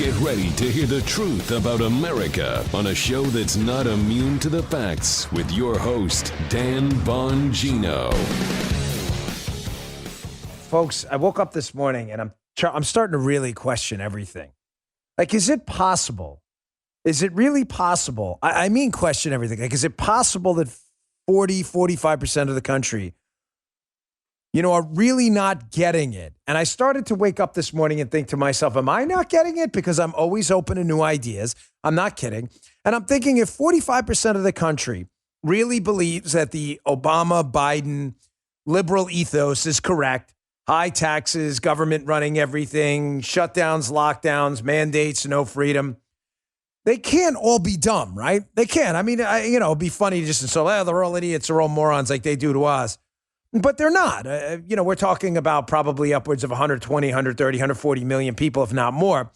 Get ready to hear the truth about America on a show that's not immune to the facts with your host, Dan Bongino. Folks, I woke up this morning and I'm starting to really question everything. Like, is it possible? Is it really possible? I mean, question everything. Like, is it possible that 45% of the country, are really not getting it? And I started to wake up this morning and think to myself, am I not getting it? Because I'm always open to new ideas. I'm not kidding. And I'm thinking if 45% of the country really believes that the Obama-Biden liberal ethos is correct, high taxes, government running everything, shutdowns, lockdowns, mandates, no freedom, they can't all be dumb, right? They can't. I mean, it'd be funny just to say, they're all idiots, they're all morons like they do to us. But they're not. We're talking about probably upwards of 120, 130, 140 million people, if not more.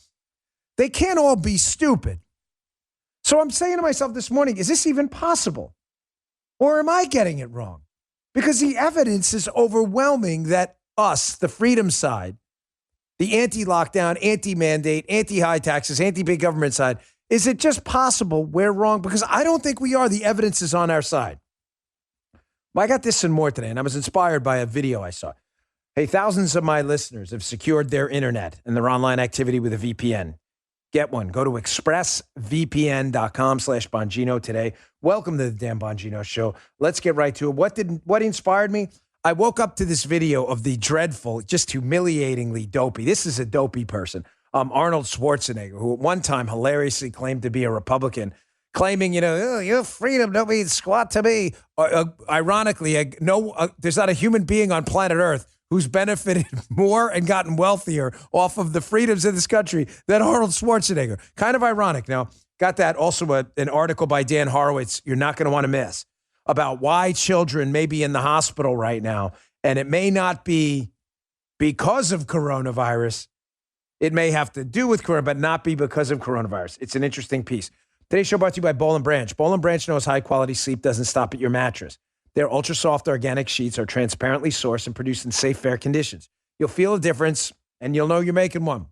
They can't all be stupid. So I'm saying to myself this morning, is this even possible? Or am I getting it wrong? Because the evidence is overwhelming that us, the freedom side, the anti-lockdown, anti-mandate, anti-high taxes, anti-big government side, is it just possible we're wrong? Because I don't think we are. The evidence is on our side. Well, I got this and more today, and I was inspired by a video I saw. Hey, thousands of my listeners have secured their internet and their online activity with a VPN. Get one. Go to expressvpn.com/Bongino today. Welcome to the Dan Bongino Show. Let's get right to it. What inspired me? I woke up to this video of the dreadful, just humiliatingly dopey. This is a dopey person. Arnold Schwarzenegger, who at one time hilariously claimed to be a Republican, claiming, your freedom don't mean squat to me. Ironically, there's not a human being on planet Earth who's benefited more and gotten wealthier off of the freedoms of this country than Arnold Schwarzenegger. Kind of ironic. Now, got that also an article by Dan Horowitz you're not going to want to miss about why children may be in the hospital right now. And it may not be because of coronavirus. It may have to do with corona, but not be because of coronavirus. It's an interesting piece. Today's show brought to you by Boll & Branch. Boll & Branch knows high-quality sleep doesn't stop at your mattress. Their ultra-soft organic sheets are transparently sourced and produced in safe, fair conditions. You'll feel a difference, and you'll know you're making one.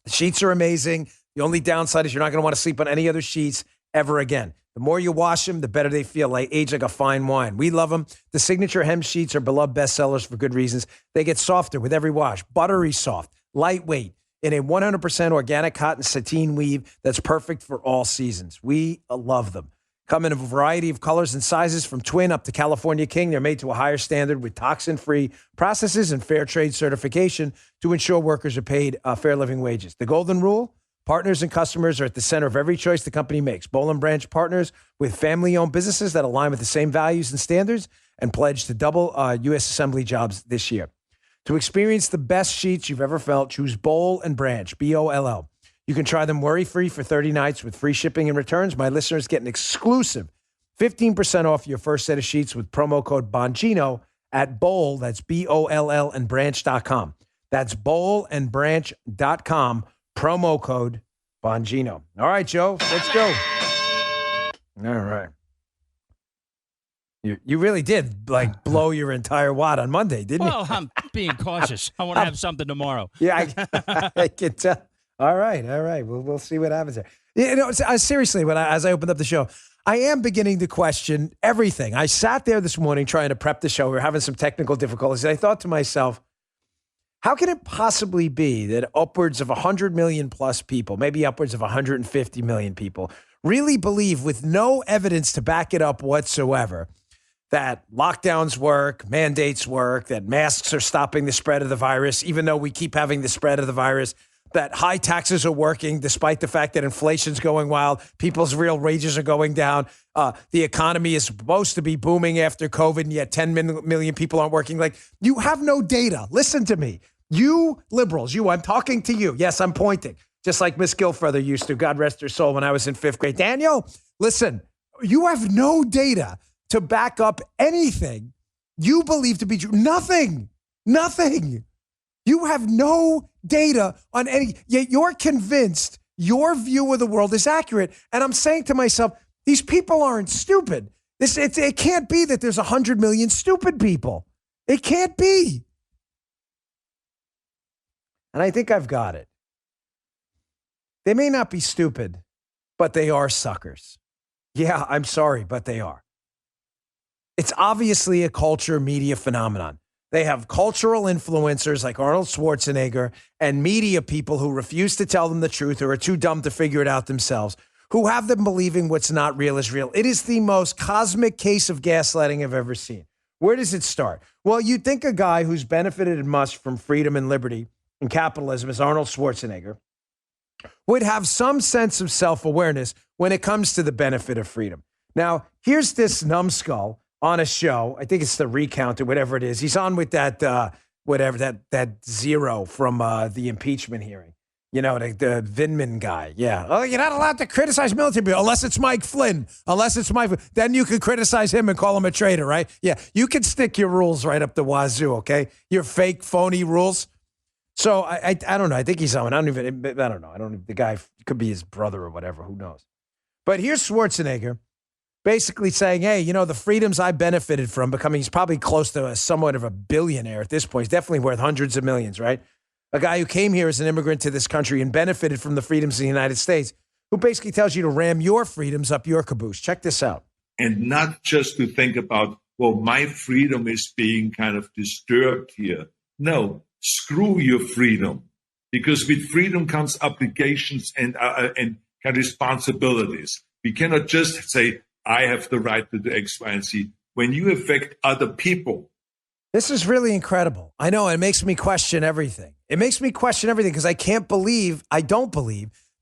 The sheets are amazing. The only downside is you're not going to want to sleep on any other sheets ever again. The more you wash them, the better they feel, like age like a fine wine. We love them. The signature hem sheets are beloved bestsellers for good reasons. They get softer with every wash, buttery soft, lightweight, in a 100% organic cotton sateen weave that's perfect for all seasons. We love them. Come in a variety of colors and sizes from twin up to California king. They're made to a higher standard with toxin-free processes and fair trade certification to ensure workers are paid fair living wages. The golden rule, partners and customers are at the center of every choice the company makes. Boll & Branch partners with family-owned businesses that align with the same values and standards and pledge to double U.S. assembly jobs this year. To experience the best sheets you've ever felt, choose Boll & Branch, B-O-L-L. You can try them worry-free for 30 nights with free shipping and returns. My listeners get an exclusive 15% off your first set of sheets with promo code Bongino at Boll, that's B-O-L-L, and branch.com. That's bollandbranch.com, promo code Bongino. All right, Joe, let's go. All right. You really did blow your entire wad on Monday, didn't you? Well, I'm being cautious. I want to have something tomorrow. Yeah, I can tell. All right. We'll see what happens there. Seriously, as I opened up the show, I am beginning to question everything. I sat there this morning trying to prep the show. We were having some technical difficulties. And I thought to myself, how can it possibly be that upwards of 100 million plus people, maybe upwards of 150 million people, really believe with no evidence to back it up whatsoever that lockdowns work, mandates work, that masks are stopping the spread of the virus, even though we keep having the spread of the virus, that high taxes are working despite the fact that inflation's going wild, people's real wages are going down, the economy is supposed to be booming after COVID, and yet 10 million people aren't working. Like, you have no data. Listen to me. You liberals, I'm talking to you. Yes, I'm pointing, just like Miss Guilford used to, God rest her soul, when I was in 5th grade. Daniel, listen, you have no data to back up anything you believe to be true. Nothing. You have no data on any, yet you're convinced your view of the world is accurate. And I'm saying to myself, these people aren't stupid. It can't be that there's 100 million stupid people. It can't be. And I think I've got it. They may not be stupid, but they are suckers. Yeah, I'm sorry, but they are. It's obviously a culture media phenomenon. They have cultural influencers like Arnold Schwarzenegger and media people who refuse to tell them the truth or are too dumb to figure it out themselves, who have them believing what's not real is real. It is the most cosmic case of gaslighting I've ever seen. Where does it start? Well, you'd think a guy who's benefited much from freedom and liberty and capitalism, as Arnold Schwarzenegger, would have some sense of self-awareness when it comes to the benefit of freedom. Now, here's this numbskull on a show. I think it's the Recount or whatever it is. He's on with that that Zero from the impeachment hearing. You know, the Vindman guy. Yeah. Oh, you're not allowed to criticize military people unless it's Mike Flynn. Then you can criticize him and call him a traitor, right? Yeah. You can stick your rules right up the wazoo, okay? Your fake, phony rules. So I don't know. I think he's on. I don't know. The guy could be his brother or whatever. Who knows? But here's Schwarzenegger basically saying, hey, you know, the freedoms I benefited from becoming, he's probably close to somewhat of a billionaire at this point. He's definitely worth hundreds of millions, right? A guy who came here as an immigrant to this country and benefited from the freedoms of the United States, who basically tells you to ram your freedoms up your caboose. Check this out. And not just to think about, well, my freedom is being kind of disturbed here. No, screw your freedom. Because with freedom comes obligations and kind of responsibilities. We cannot just say, I have the right to do X, Y, and Z. When you affect other people. This is really incredible. I know. It makes me question everything. It makes me question everything because I don't believe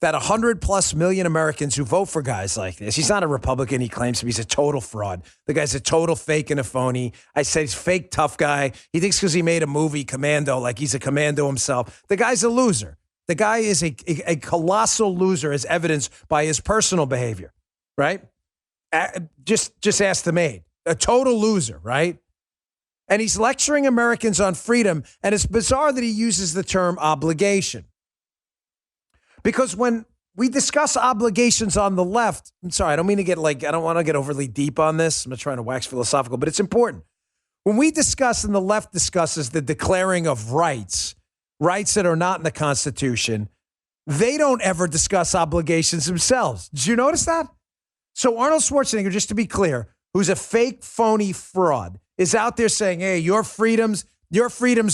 that 100+ million Americans who vote for guys like this. He's not a Republican. He claims he's a total fraud. The guy's a total fake and a phony. I said he's fake tough guy. He thinks because he made a movie, Commando, like he's a commando himself. The guy's a loser. The guy is a colossal loser as evidenced by his personal behavior, right? Just ask the maid. A total loser, right? And he's lecturing Americans on freedom, and it's bizarre that he uses the term obligation. Because when we discuss obligations on the left, I'm sorry, I don't want to get overly deep on this. I'm not trying to wax philosophical, but it's important. When we discuss and the left discusses the declaring of rights that are not in the Constitution, they don't ever discuss obligations themselves. Did you notice that? So Arnold Schwarzenegger, just to be clear, who's a fake, phony fraud, is out there saying, hey, your freedoms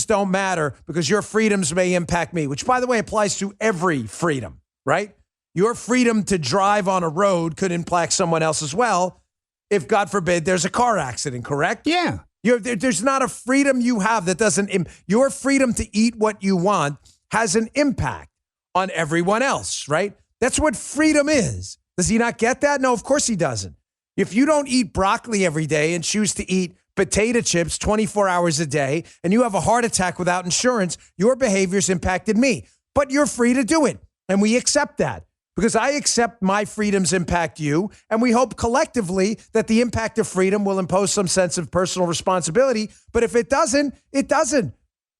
don't matter because your freedoms may impact me, which, by the way, applies to every freedom, right? Your freedom to drive on a road could impact someone else as well if, God forbid, there's a car accident, correct? Yeah. There's not a freedom you have that doesn't your freedom to eat what you want has an impact on everyone else, right? That's what freedom is. Does he not get that? No, of course he doesn't. If you don't eat broccoli every day and choose to eat potato chips 24 hours a day and you have a heart attack without insurance, your behavior's impacted me. But you're free to do it. And we accept that because I accept my freedoms impact you. And we hope collectively that the impact of freedom will impose some sense of personal responsibility. But if it doesn't, it doesn't.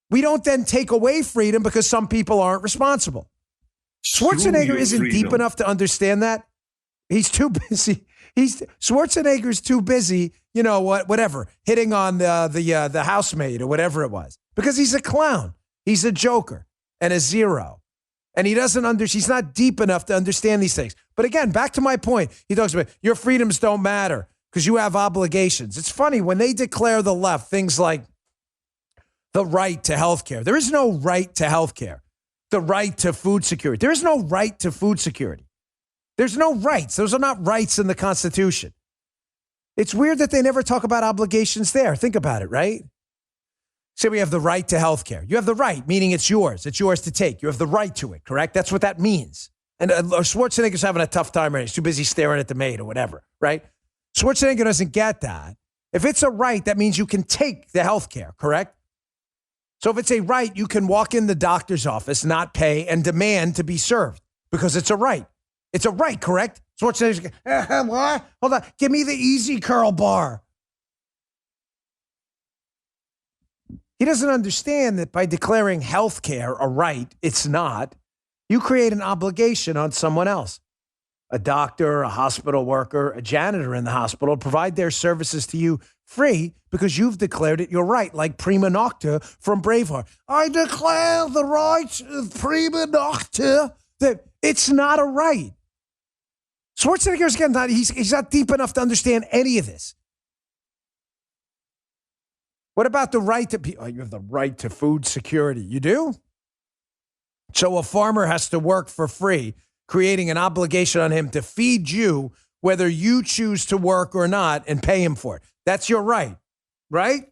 We don't then take away freedom because some people aren't responsible. Schwarzenegger isn't deep enough to understand that. He's too busy. Schwarzenegger's too busy, you know what, whatever, hitting on the housemaid or whatever it was, because he's a clown. He's a joker and a zero. And he's not deep enough to understand these things. But again, back to my point, he talks about your freedoms don't matter because you have obligations. It's funny when they declare the left things like the right to health care. There is no right to health care. The right to food security. There is no right to food security. There's no rights. Those are not rights in the Constitution. It's weird that they never talk about obligations there. Think about it, right? Say we have the right to health care. You have the right, meaning it's yours. It's yours to take. You have the right to it, correct? That's what that means. And Schwarzenegger's having a tough time right now. He's too busy staring at the maid or whatever, right? Schwarzenegger doesn't get that. If it's a right, that means you can take the health care, correct? So if it's a right, you can walk in the doctor's office, not pay, and demand to be served because it's a right. It's a right, correct? Schwarzenegger's what? Hold on. Give me the easy curl bar. He doesn't understand that by declaring health care a right, it's not. You create an obligation on someone else. A doctor, a hospital worker, a janitor in the hospital provide their services to you free because you've declared it your right, like Prima Nocta from Braveheart. I declare the right of Prima Nocta. It's not a right. Schwarzenegger's again he's not deep enough to understand any of this. What about the right to you have the right to food security. You do? So a farmer has to work for free, creating an obligation on him to feed you whether you choose to work or not and pay him for it. That's your right, right?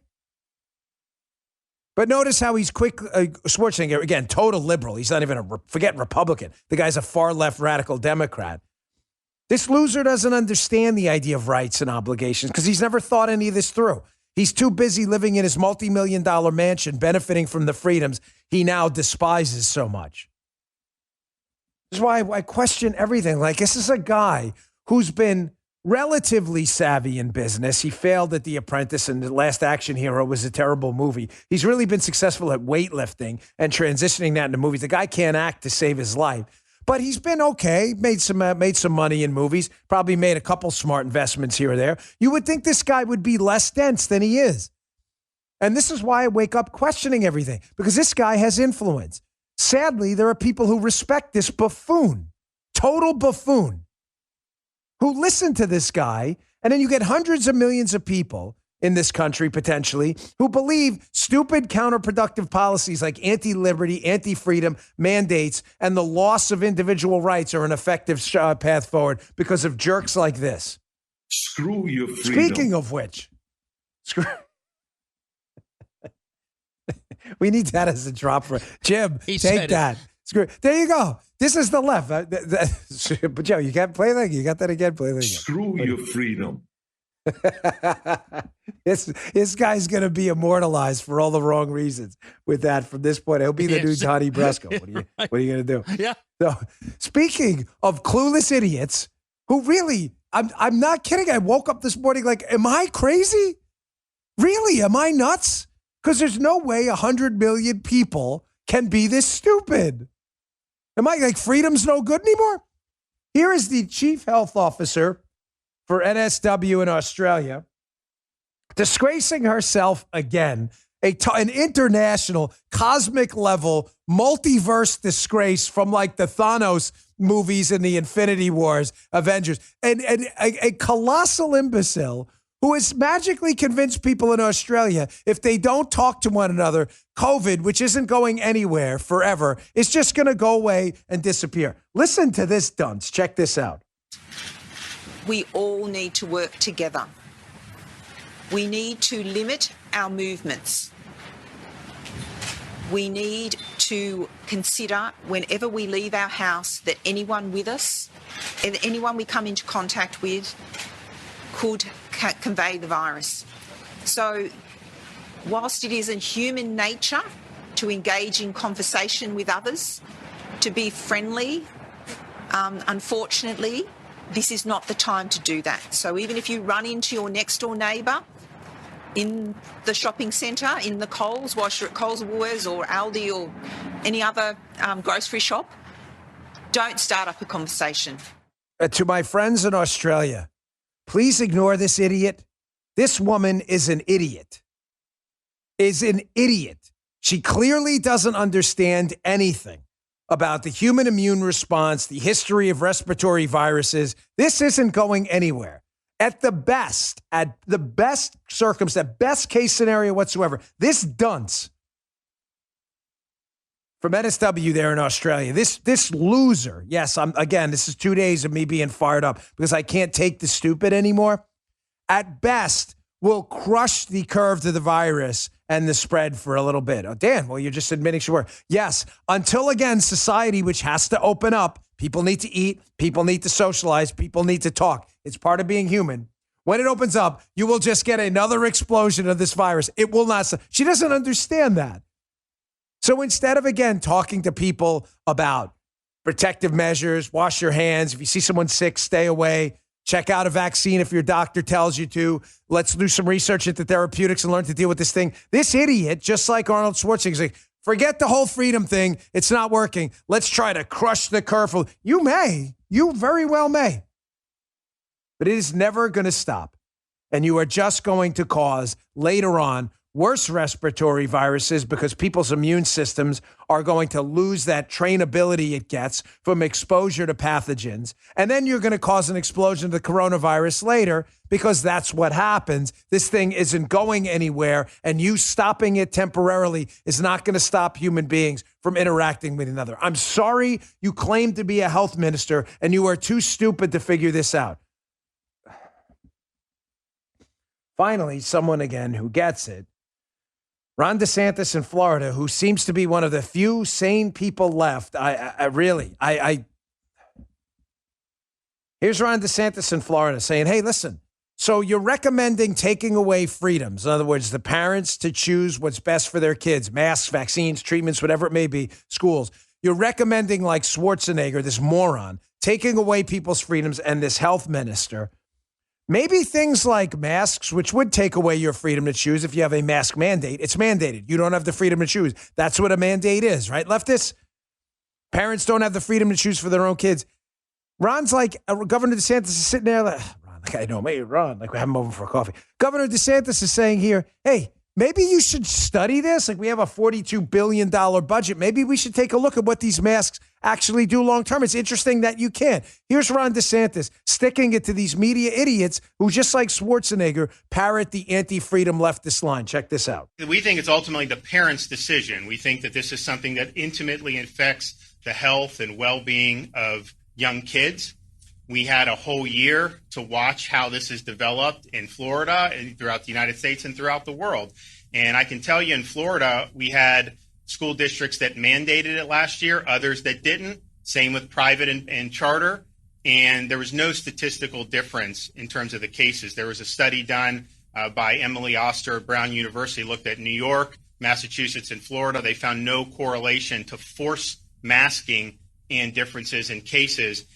But notice how he's quick. Schwarzenegger, again, total liberal. He's not even forget Republican. The guy's a far left radical Democrat. This loser doesn't understand the idea of rights and obligations because he's never thought any of this through. He's too busy living in his multi-million-dollar mansion, benefiting from the freedoms he now despises so much. This is why I question everything. Like, this is a guy who's been relatively savvy in business. He failed at The Apprentice, and The Last Action Hero was a terrible movie. He's really been successful at weightlifting and transitioning that into movies. The guy can't act to save his life. But he's been okay, made some money in movies, probably made a couple smart investments here or there. You would think this guy would be less dense than he is. And this is why I wake up questioning everything, because this guy has influence. Sadly, there are people who respect this buffoon, total buffoon, who listen to this guy, and then you get hundreds of millions of people in this country, potentially, who believe stupid counterproductive policies like anti-liberty, anti-freedom mandates and the loss of individual rights are an effective path forward because of jerks like this. Screw your freedom. Speaking of which, we need that as a drop for Jim. Take that. Screw. There you go. This is the left. But Joe, you can't play that. You got that again. Play that again. Screw your freedom. This guy's going to be immortalized for all the wrong reasons with that from this point. He'll be the new Johnny Brasco. What are you going to do? Yeah. So, speaking of clueless idiots who really, I'm not kidding. I woke up this morning like, am I crazy? Really? Am I nuts? Because there's no way 100 million people can be this stupid. Am I like freedom's no good anymore? Here is the chief health officer for NSW in Australia, disgracing herself again, an international, cosmic level, multiverse disgrace from like the Thanos movies in the Infinity Wars, Avengers, and a colossal imbecile who has magically convinced people in Australia if they don't talk to one another, COVID, which isn't going anywhere forever, is just going to go away and disappear. Listen to this dunce. Check this out. We all need to work together. We need to limit our movements. We need to consider whenever we leave our house that anyone with us, anyone we come into contact with, could convey the virus. So whilst it is in human nature to engage in conversation with others, to be friendly, unfortunately, this is not the time to do that. So even if you run into your next door neighbour in the shopping centre, in the Coles, whilst you're at Coles or Woolworths or Aldi or any other grocery shop, don't start up a conversation. To my friends in Australia, please ignore this idiot. This woman is an idiot. She clearly doesn't understand anything about the human immune response, the history of respiratory viruses. This isn't going anywhere. At the best circumstance, best case scenario whatsoever, this dunce from NSW there in Australia, this loser, yes, this is 2 days of me being fired up because I can't take the stupid anymore, at best will crush the curve to the virus and the spread for a little bit. Oh, Dan, well, you're just admitting sure. Yes, until again, society, which has to open up, people need to eat, people need to socialize, people need to talk. It's part of being human. When it opens up, you will just get another explosion of this virus. It will not. She doesn't understand that. So instead of, again, talking to people about protective measures, wash your hands, if you see someone sick, stay away, check out a vaccine if your doctor tells you to, let's do some research into therapeutics and learn to deal with this thing. This idiot, just like Arnold Schwarzenegger, is like, forget the whole freedom thing. It's not working. Let's try to crush the curve. You very well may. But it is never going to stop. And you are just going to cause later on worse respiratory viruses because people's immune systems are going to lose that trainability it gets from exposure to pathogens. And then you're going to cause an explosion of the coronavirus later because that's what happens. This thing isn't going anywhere, and you stopping it temporarily is not going to stop human beings from interacting with another. I'm sorry you claim to be a health minister and you are too stupid to figure this out. Finally, someone again who gets it. Ron DeSantis in Florida, who seems to be one of the few sane people left. Here's Ron DeSantis in Florida saying, hey, listen, so you're recommending taking away freedoms. In other words, the parents to choose what's best for their kids, masks, vaccines, treatments, whatever it may be, schools. You're recommending, like Schwarzenegger, this moron, taking away people's freedoms, and this health minister. Maybe things like masks, which would take away your freedom to choose if you have a mask mandate. It's mandated. You don't have the freedom to choose. That's what a mandate is, right? Leftists, parents don't have the freedom to choose for their own kids. Ron's like, Governor DeSantis is sitting there like, Ron, like I know, maybe Ron, like we have him over for a coffee. Governor DeSantis is saying here, hey, maybe you should study this. Like we have a $42 billion budget. Maybe we should take a look at what these masks actually do long term. It's interesting that you can. Here's Ron DeSantis sticking it to these media idiots who, just like Schwarzenegger, parrot the anti-freedom leftist line. Check this out. We think it's ultimately the parents' decision. We think that this is something that intimately affects the health and well-being of young kids. We had a whole year to watch how this is developed in Florida and throughout the United States and throughout the world. And I can tell you in Florida, we had school districts that mandated it last year, others that didn't. Same with private and charter. And there was no statistical difference in terms of the cases. There was a study done by Emily Oster at Brown University, looked at New York, Massachusetts, and Florida. They found no correlation to forced masking and differences in cases.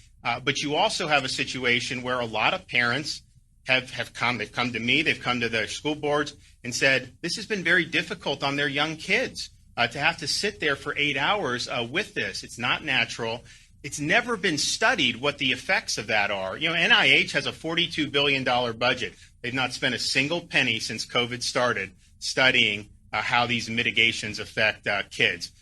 But you also have a situation where a lot of parents have come. They've come to me. They've come to their school boards and said, this has been very difficult on their young kids to have to sit there for 8 hours with this. It's not natural. It's never been studied what the effects of that are. You know, NIH has a $42 billion budget. They've not spent a single penny since COVID started studying how these mitigations affect kids.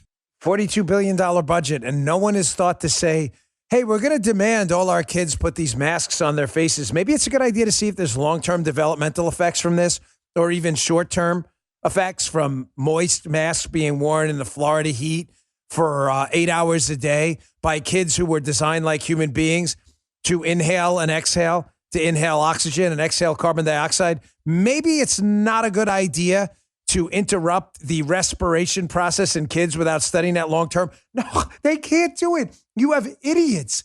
$42 billion budget, and no one has thought to say, hey, we're going to demand all our kids put these masks on their faces. Maybe it's a good idea to see if there's long-term developmental effects from this, or even short-term effects from moist masks being worn in the Florida heat for 8 hours a day by kids who were designed like human beings to inhale and exhale, to inhale oxygen and exhale carbon dioxide. Maybe it's not a good idea to interrupt the respiration process in kids without studying that long term. No, they can't do it. You have idiots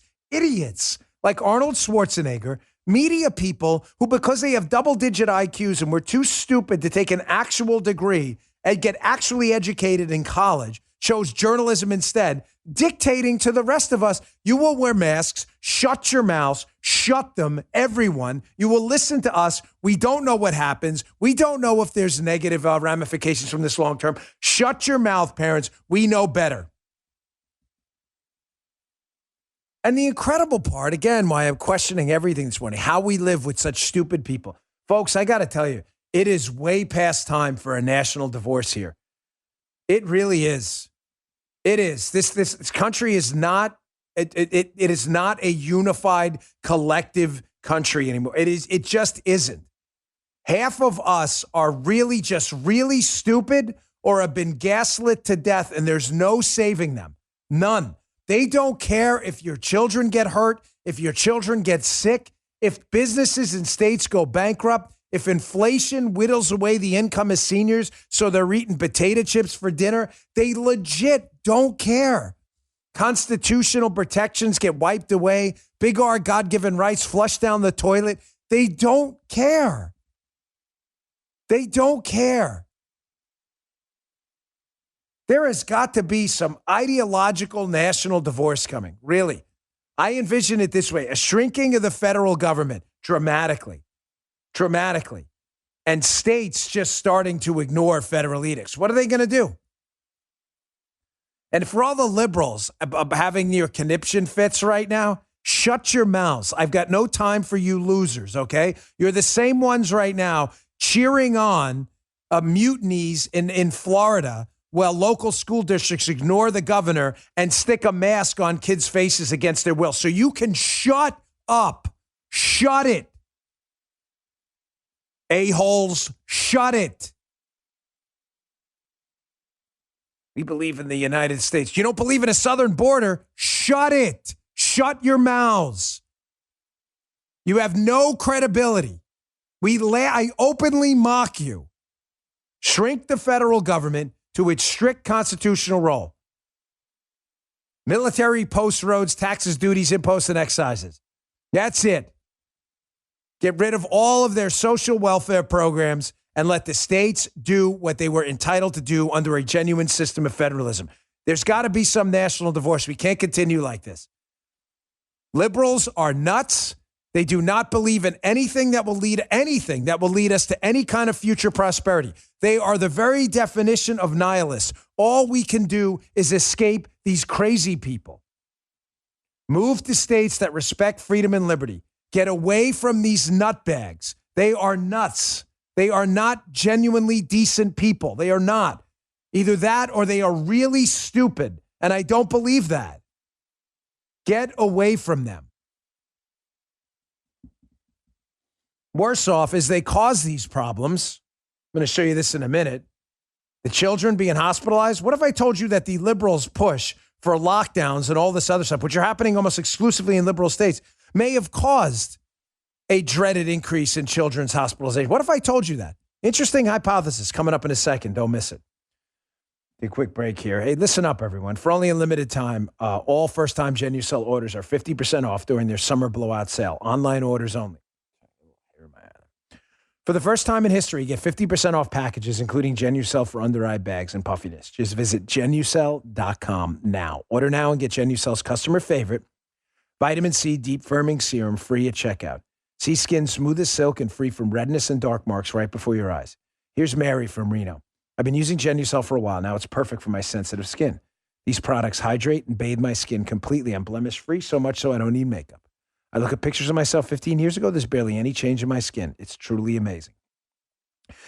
like Arnold Schwarzenegger, media people who, because they have double-digit IQs and were too stupid to take an actual degree and get actually educated in college, chose journalism instead, dictating to the rest of us, you will wear masks, shut your mouths, shut them, everyone. You will listen to us. We don't know what happens. We don't know if there's negative ramifications from this long term. Shut your mouth, parents. We know better. And the incredible part, again, why I'm questioning everything this morning, how we live with such stupid people. Folks, I got to tell you, it is way past time for a national divorce here. It really is. It is. This country is not, it is not a unified collective country anymore. It just isn't. Half of us are really just really stupid or have been gaslit to death, and there's no saving them. None. They don't care if your children get hurt, if your children get sick, if businesses and states go bankrupt, if inflation whittles away the income of seniors so they're eating potato chips for dinner. They legit don't care. Constitutional protections get wiped away. Big R God-given rights flushed down the toilet. They don't care. They don't care. There has got to be some ideological national divorce coming, really. I envision it this way, a shrinking of the federal government dramatically, and states just starting to ignore federal edicts. What are they going to do? And for all the liberals having your conniption fits right now, shut your mouths. I've got no time for you losers, okay? You're the same ones right now cheering on mutinies in Florida while local school districts ignore the governor and stick a mask on kids' faces against their will. So you can shut up. Shut it. A-holes, shut it. We believe in the United States. You don't believe in a southern border? Shut it. Shut your mouths. You have no credibility. I openly mock you. Shrink the federal government to its strict constitutional role. Military, post roads, taxes, duties, imposts, and excises. That's it. Get rid of all of their social welfare programs and let the states do what they were entitled to do under a genuine system of federalism. There's got to be some national divorce. We can't continue like this. Liberals are nuts. They do not believe in anything that will lead us to any kind of future prosperity. They are the very definition of nihilists. All we can do is escape these crazy people. Move to states that respect freedom and liberty. Get away from these nutbags. They are nuts. They are not genuinely decent people. They are not. Either that or they are really stupid. And I don't believe that. Get away from them. Worse off is they cause these problems. I'm going to show you this in a minute. The children being hospitalized. What if I told you that the liberals' push for lockdowns and all this other stuff, which are happening almost exclusively in liberal states, may have caused a dreaded increase in children's hospitalization? What if I told you that? Interesting hypothesis coming up in a second. Don't miss it. A quick break here. Hey, listen up, everyone. For only a limited time, all first-time Genucel orders are 50% off during their summer blowout sale. Online orders only. For the first time in history, get 50% off packages, including Genucel for under-eye bags and puffiness. Just visit Genucel.com now. Order now and get Genucel's customer favorite, Vitamin C Deep Firming Serum, free at checkout. See skin smooth as silk and free from redness and dark marks right before your eyes. Here's Mary from Reno. I've been using Genucel for a while now. It's perfect for my sensitive skin. These products hydrate and bathe my skin completely. I'm blemish-free, so much so I don't need makeup. I look at pictures of myself 15 years ago. There's barely any change in my skin. It's truly amazing.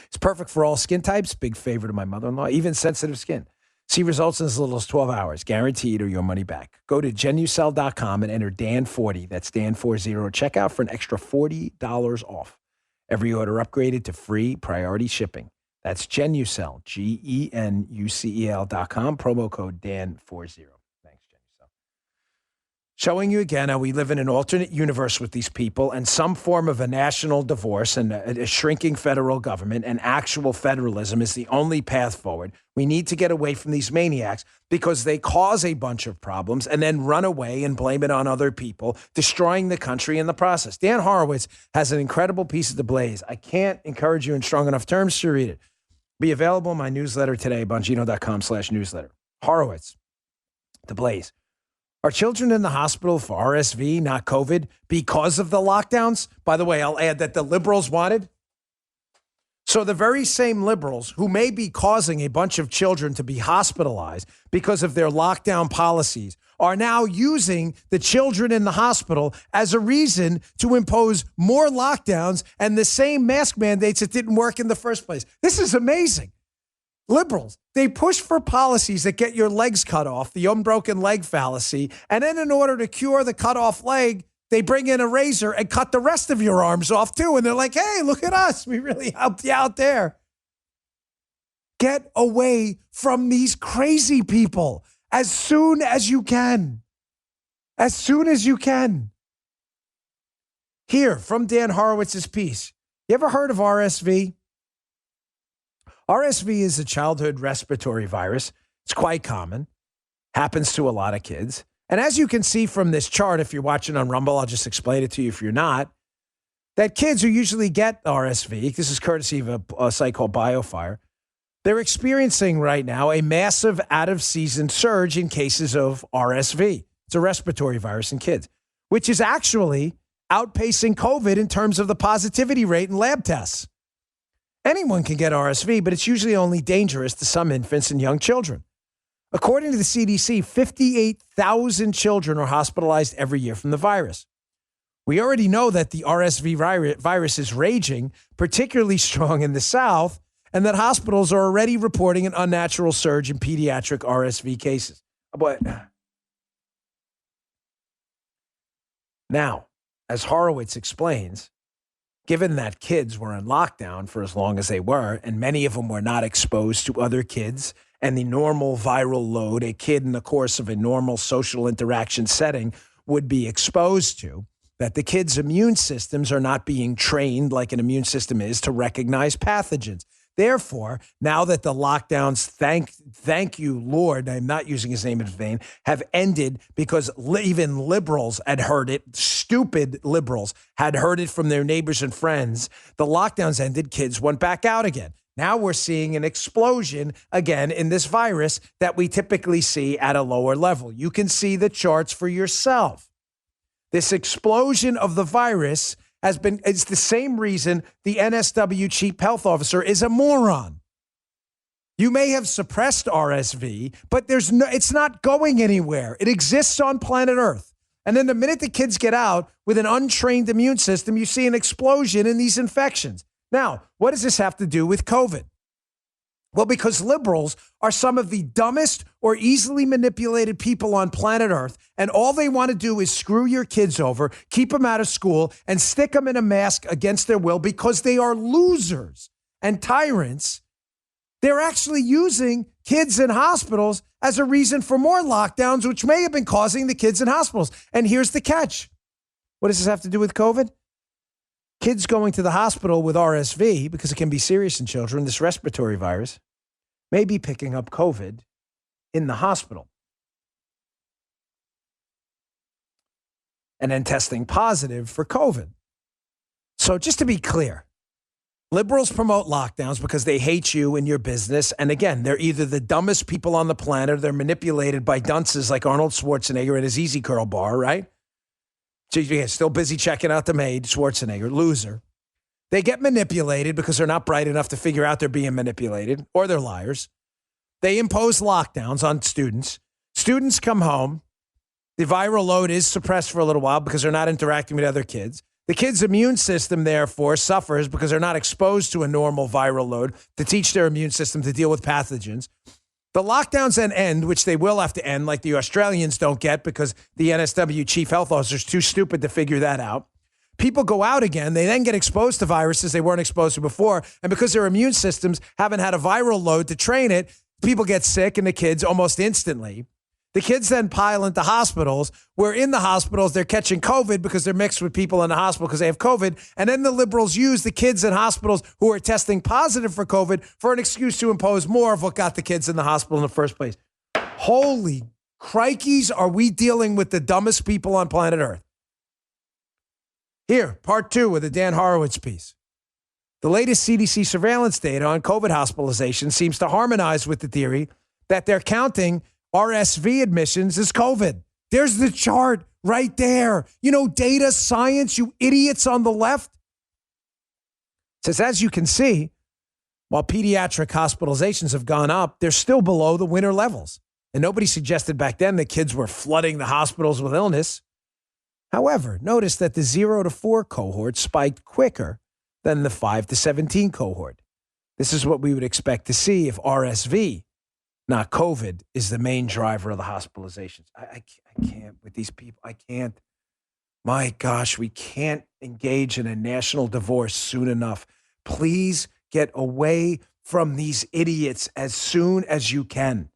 It's perfect for all skin types. Big favorite of my mother-in-law, even sensitive skin. See results in as little as 12 hours, guaranteed, or your money back. Go to Genucel.com and enter Dan40. That's Dan40 at checkout for an extra $40 off. Every order upgraded to free priority shipping. That's Genucel, Genucel.com, promo code Dan40. Showing you again how we live in an alternate universe with these people and some form of a national divorce and a shrinking federal government and actual federalism is the only path forward. We need to get away from these maniacs because they cause a bunch of problems and then run away and blame it on other people, destroying the country in the process. Dan Horowitz has an incredible piece of The Blaze. I can't encourage you in strong enough terms to read it. Be available in my newsletter today, Bongino.com/newsletter. Horowitz, The Blaze. Are children in the hospital for RSV, not COVID, because of the lockdowns? By the way, I'll add that the liberals wanted. So the very same liberals who may be causing a bunch of children to be hospitalized because of their lockdown policies are now using the children in the hospital as a reason to impose more lockdowns and the same mask mandates that didn't work in the first place. This is amazing. Liberals, they push for policies that get your legs cut off, the unbroken leg fallacy, and then in order to cure the cut off leg, they bring in a razor and cut the rest of your arms off too. And they're like, hey, look at us. We really helped you out there. Get away from these crazy people as soon as you can. As soon as you can. Here, from Dan Horowitz's piece. You ever heard of RSV? RSV is a childhood respiratory virus. It's quite common. Happens to a lot of kids. And as you can see from this chart, if you're watching on Rumble, I'll just explain it to you if you're not, that kids who usually get RSV, this is courtesy of a site called BioFire, they're experiencing right now a massive out-of-season surge in cases of RSV. It's a respiratory virus in kids, which is actually outpacing COVID in terms of the positivity rate in lab tests. Anyone can get RSV, but it's usually only dangerous to some infants and young children. According to the CDC, 58,000 children are hospitalized every year from the virus. We already know that the RSV virus is raging, particularly strong in the South, and that hospitals are already reporting an unnatural surge in pediatric RSV cases. But now, as Horowitz explains, given that kids were in lockdown for as long as they were, and many of them were not exposed to other kids, and the normal viral load a kid in the course of a normal social interaction setting would be exposed to, that the kids' immune systems are not being trained like an immune system is to recognize pathogens. Therefore, now that the lockdowns, thank you, Lord, I'm not using his name in vain, have ended because even liberals had heard it, stupid liberals had heard it from their neighbors and friends. The lockdowns ended, kids went back out again. Now we're seeing an explosion again in this virus that we typically see at a lower level. You can see the charts for yourself. This explosion of the virus it's the same reason the NSW chief health officer is a moron. You may have suppressed RSV, but it's not going anywhere. It exists on planet Earth. And then the minute the kids get out with an untrained immune system, you see an explosion in these infections. Now, what does this have to do with COVID? Well, because liberals are some of the dumbest or easily manipulated people on planet Earth, and all they want to do is screw your kids over, keep them out of school, and stick them in a mask against their will because they are losers and tyrants. They're actually using kids in hospitals as a reason for more lockdowns, which may have been causing the kids in hospitals. And here's the catch. What does this have to do with COVID? Kids going to the hospital with RSV, because it can be serious in children, this respiratory virus, may be picking up COVID in the hospital and then testing positive for COVID. So just to be clear, liberals promote lockdowns because they hate you and your business. And again, they're either the dumbest people on the planet or they're manipulated by dunces like Arnold Schwarzenegger at his Easy Curl bar, right? Still busy checking out the maid, Schwarzenegger, loser. They get manipulated because they're not bright enough to figure out they're being manipulated, or they're liars. They impose lockdowns on students. Students come home. The viral load is suppressed for a little while because they're not interacting with other kids. The kid's immune system, therefore, suffers because they're not exposed to a normal viral load to teach their immune system to deal with pathogens. The lockdowns then end, which they will have to end, like the Australians don't get because the NSW chief health officer is too stupid to figure that out. People go out again. They then get exposed to viruses they weren't exposed to before. And because their immune systems haven't had a viral load to train it, people get sick and the kids almost instantly. The kids then pile into hospitals, where in the hospitals they're catching COVID because they're mixed with people in the hospital because they have COVID. And then the liberals use the kids in hospitals who are testing positive for COVID for an excuse to impose more of what got the kids in the hospital in the first place. Holy crikeys, are we dealing with the dumbest people on planet Earth? Here, part 2 of the Dan Horowitz piece. The latest CDC surveillance data on COVID hospitalization seems to harmonize with the theory that they're counting RSV admissions as COVID. There's the chart right there. You know, data science, you idiots on the left. It says, as you can see, while pediatric hospitalizations have gone up, they're still below the winter levels. And nobody suggested back then that kids were flooding the hospitals with illness. However, notice that the 0 to 4 cohort spiked quicker than the 5 to 17 cohort. This is what we would expect to see if RSV, not COVID, is the main driver of the hospitalizations. I can't with these people. I can't. My gosh, we can't engage in a national divorce soon enough. Please get away from these idiots as soon as you can.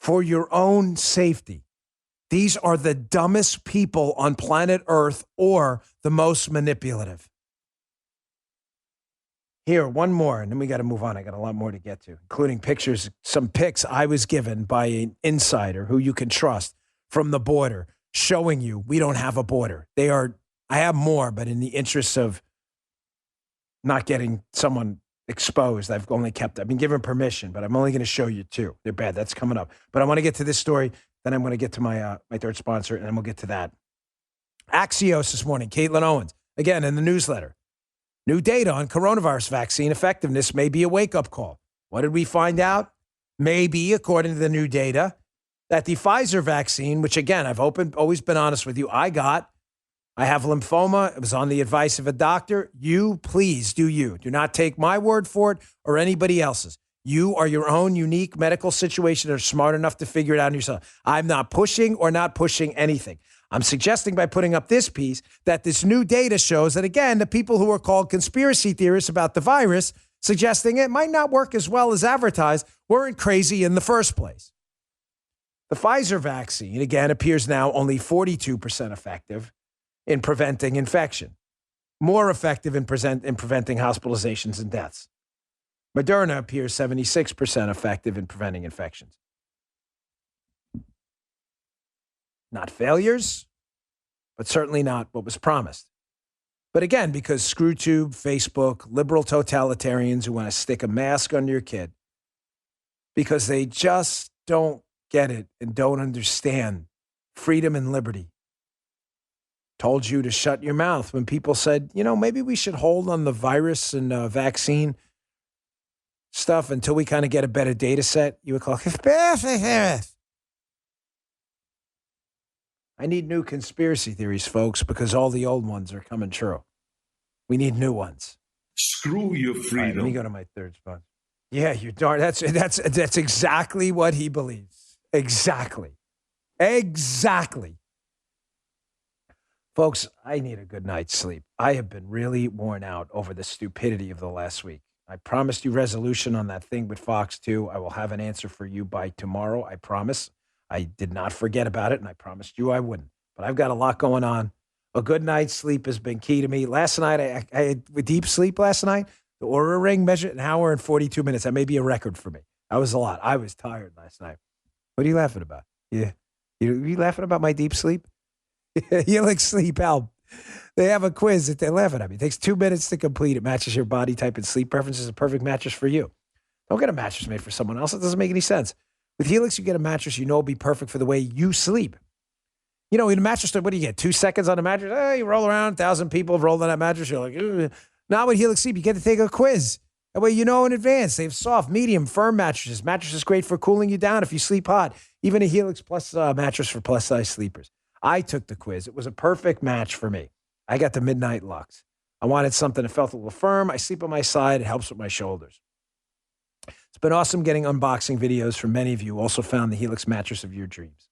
For your own safety. These are the dumbest people on planet Earth or the most manipulative. Here, one more, and then we got to move on. I got a lot more to get to, including pictures, some pics I was given by an insider who you can trust from the border, showing you we don't have a border. I have more, but in the interest of not getting someone exposed, I've been given permission, but I'm only going to show you 2. They're bad. That's coming up. But I want to get to this story, then I'm going to get to my third sponsor, and then we'll get to that. Axios this morning, Caitlin Owens, again in the newsletter. New data on coronavirus vaccine effectiveness may be a wake-up call. What did we find out? Maybe, according to the new data, that the Pfizer vaccine, which again, I've always been honest with you, I got I have lymphoma. It was on the advice of a doctor. You, please do you. Do not take my word for it or anybody else's. You are your own unique medical situation and are smart enough to figure it out yourself. I'm not pushing or not pushing anything. I'm suggesting by putting up this piece that this new data shows that, again, the people who are called conspiracy theorists about the virus, suggesting it might not work as well as advertised, weren't crazy in the first place. The Pfizer vaccine, again, appears now only 42% effective in preventing infection, more effective in preventing hospitalizations and deaths. Moderna appears 76% effective in preventing infections. Not failures, but certainly not what was promised. But again, because ScrewTube, Facebook, liberal totalitarians who want to stick a mask on your kid, because they just don't get it and don't understand freedom and liberty, told you to shut your mouth when people said, maybe we should hold on the virus and vaccine stuff until we kind of get a better data set. You would call it. I need new conspiracy theories, folks, because all the old ones are coming true. We need new ones. Screw your All freedom. right, let me go to my third spot. Yeah, you're darn. That's exactly what he believes. Exactly. Folks, I need a good night's sleep. I have been really worn out over the stupidity of the last week. I promised you resolution on that thing with Fox 2. I will have an answer for you by tomorrow. I promise. I did not forget about it, and I promised you I wouldn't. But I've got a lot going on. A good night's sleep has been key to me. Last night, I had deep sleep last night. The Oura Ring measured an hour and 42 minutes. That may be a record for me. That was a lot. I was tired last night. What are you laughing about? Yeah. You laughing about my deep sleep? Helix Sleep Help. They have a quiz that they're laughing at me. It takes 2 minutes to complete. It matches your body type and sleep preferences. A perfect mattress for you. Don't get a mattress made for someone else. It doesn't make any sense. With Helix, you get a mattress you know will be perfect for the way you sleep. In a mattress, what do you get? 2 seconds on a mattress? You roll around. 1,000 people have rolled on that mattress. You're like, ugh. Now with Helix Sleep, you get to take a quiz. That way you know in advance. They have soft, medium, firm mattresses. Mattresses great for cooling you down if you sleep hot. Even a Helix Plus mattress for plus-size sleepers. I took the quiz. It was a perfect match for me. I got the Midnight Lux. I wanted something that felt a little firm. I sleep on my side. It helps with my shoulders. It's been awesome getting unboxing videos from many of you who also found the Helix mattress of your dreams.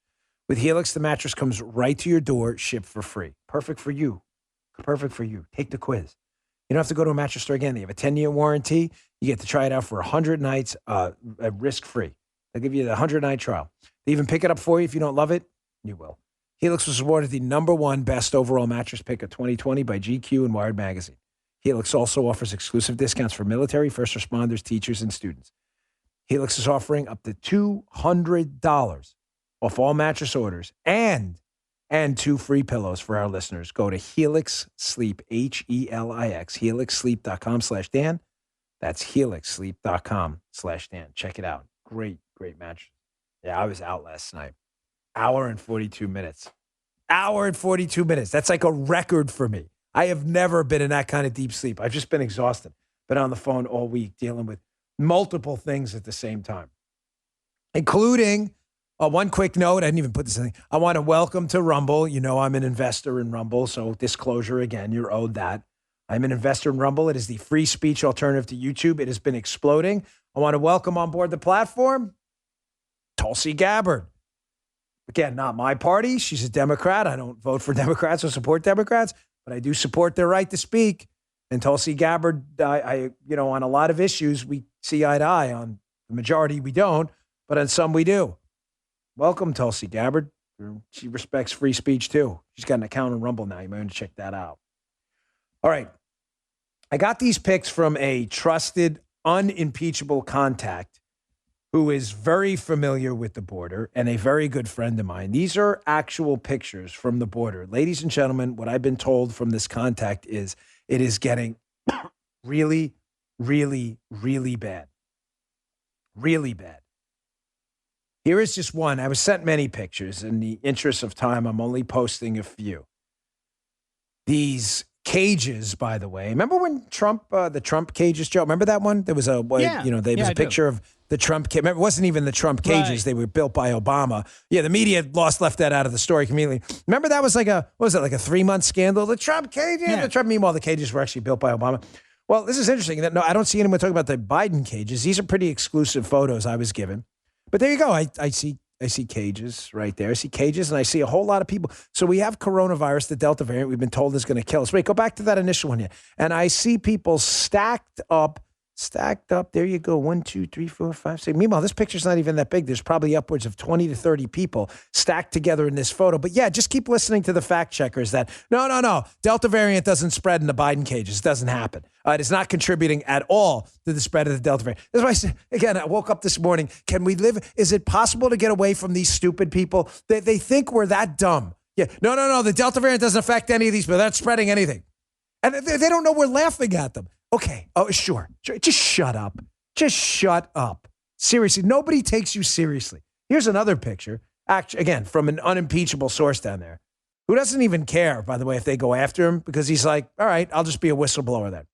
With Helix, the mattress comes right to your door, shipped for free. Perfect for you. Perfect for you. Take the quiz. You don't have to go to a mattress store again. They have a 10-year warranty. You get to try it out for 100 nights risk-free. They'll give you the 100-night trial. They even pick it up for you if you don't love it. You will. Helix was awarded the #1 best overall mattress pick of 2020 by GQ and Wired Magazine. Helix also offers exclusive discounts for military, first responders, teachers, and students. Helix is offering up to $200 off all mattress orders and 2 free pillows for our listeners. Go to Helix Sleep, HELIX, helixsleep.com/Dan. That's helixsleep.com/Dan. Check it out. Great mattress. Yeah, I was out last night. Hour and 42 minutes. Hour and 42 minutes. That's like a record for me. I have never been in that kind of deep sleep. I've just been exhausted. Been on the phone all week dealing with multiple things at the same time, including one quick note. I didn't even put this in. I want to welcome to Rumble. I'm an investor in Rumble, so disclosure again, you're owed that. I'm an investor in Rumble. It is the free speech alternative to YouTube. It has been exploding. I want to welcome on board the platform Tulsi Gabbard. Again, not my party. She's a Democrat. I don't vote for Democrats or support Democrats, but I do support their right to speak. And Tulsi Gabbard, on a lot of issues, we see eye to eye. On the majority, we don't, but on some, we do. Welcome, Tulsi Gabbard. She respects free speech, too. She's got an account on Rumble now. You might want to check that out. All right. I got these pics from a trusted, unimpeachable contact who is very familiar with the border and a very good friend of mine. These are actual pictures from the border. Ladies and gentlemen, what I've been told from this contact is it is getting really, really, really bad. Really bad. Here is just one. I was sent many pictures. In the interest of time, I'm only posting a few. These cages, by the way. Remember when the Trump cages, Joe? Remember that one? There was a, Yeah. there was a picture of The Trump cage. Remember, it wasn't even the Trump cages. Right. They were built by Obama. Yeah, the media left that out of the story conveniently. Remember that was like a 3-month scandal? The Trump cages. Yeah. The Trump. Meanwhile, the cages were actually built by Obama. Well, this is interesting. No, I don't see anyone talking about the Biden cages. These are pretty exclusive photos I was given. But there you go. I see cages right there. I see cages, and I see a whole lot of people. So we have coronavirus, the Delta variant. We've been told is going to kill us. Wait, go back to that initial one here. And I see people stacked up. There you go. 1, 2, 3, 4, 5, 6. Meanwhile, this picture's not even that big. There's probably upwards of 20 to 30 people stacked together in this photo. But yeah, just keep listening to the fact checkers that no. Delta variant doesn't spread in the Biden cages. It doesn't happen. It is not contributing at all to the spread of the Delta variant. That's why I said, again, I woke up this morning. Can we live? Is it possible to get away from these stupid people? They think we're that dumb. Yeah. No. The Delta variant doesn't affect any of these, but that's spreading anything. And they don't know we're laughing at them. Okay. Oh, sure. Just shut up. Just shut up. Seriously, nobody takes you seriously. Here's another picture. Actually, again, from an unimpeachable source down there who doesn't even care, by the way, if they go after him because he's like, all right, I'll just be a whistleblower then.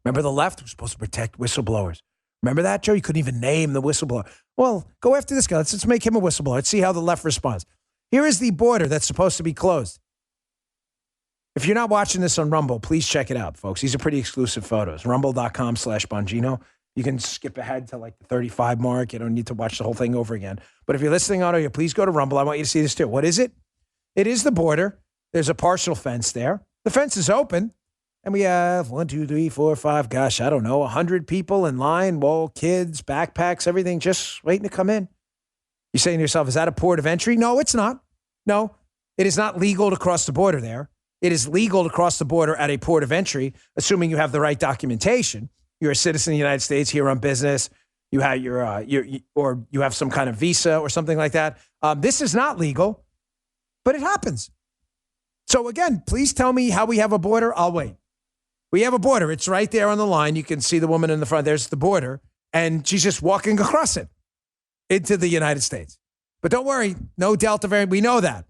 Remember the left was supposed to protect whistleblowers. Remember that, Joe? You couldn't even name the whistleblower. Well, go after this guy. Let's make him a whistleblower. Let's see how the left responds. Here is the border that's supposed to be closed. If you're not watching this on Rumble, please check it out, folks. These are pretty exclusive photos. Rumble.com/Bongino. You can skip ahead to like the 35 mark. You don't need to watch the whole thing over again. But if you're listening on audio, please go to Rumble. I want you to see this too. What is it? It is the border. There's a partial fence there. The fence is open. And we have 1, 2, 3, 4, 5, gosh, I don't know, 100 people in line, whoa, kids, backpacks, everything, just waiting to come in. You're saying to yourself, is that a port of entry? No, it's not. No, it is not legal to cross the border there. It is legal to cross the border at a port of entry, assuming you have the right documentation. You're a citizen of the United States here on business. You have or you have some kind of visa or something like that. This is not legal, but it happens. So again, please tell me how we have a border. I'll wait. We have a border. It's right there on the line. You can see the woman in the front. There's the border, and she's just walking across it into the United States. But don't worry, no Delta variant. We know that.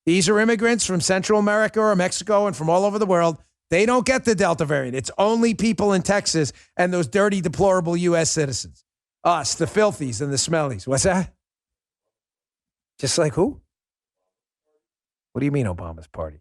These are immigrants from Central America or Mexico and from all over the world. They don't get the Delta variant. It's only people in Texas and those dirty, deplorable U.S. citizens. Us, the filthies and the smellies. What's that? Just like who? What do you mean Obama's party?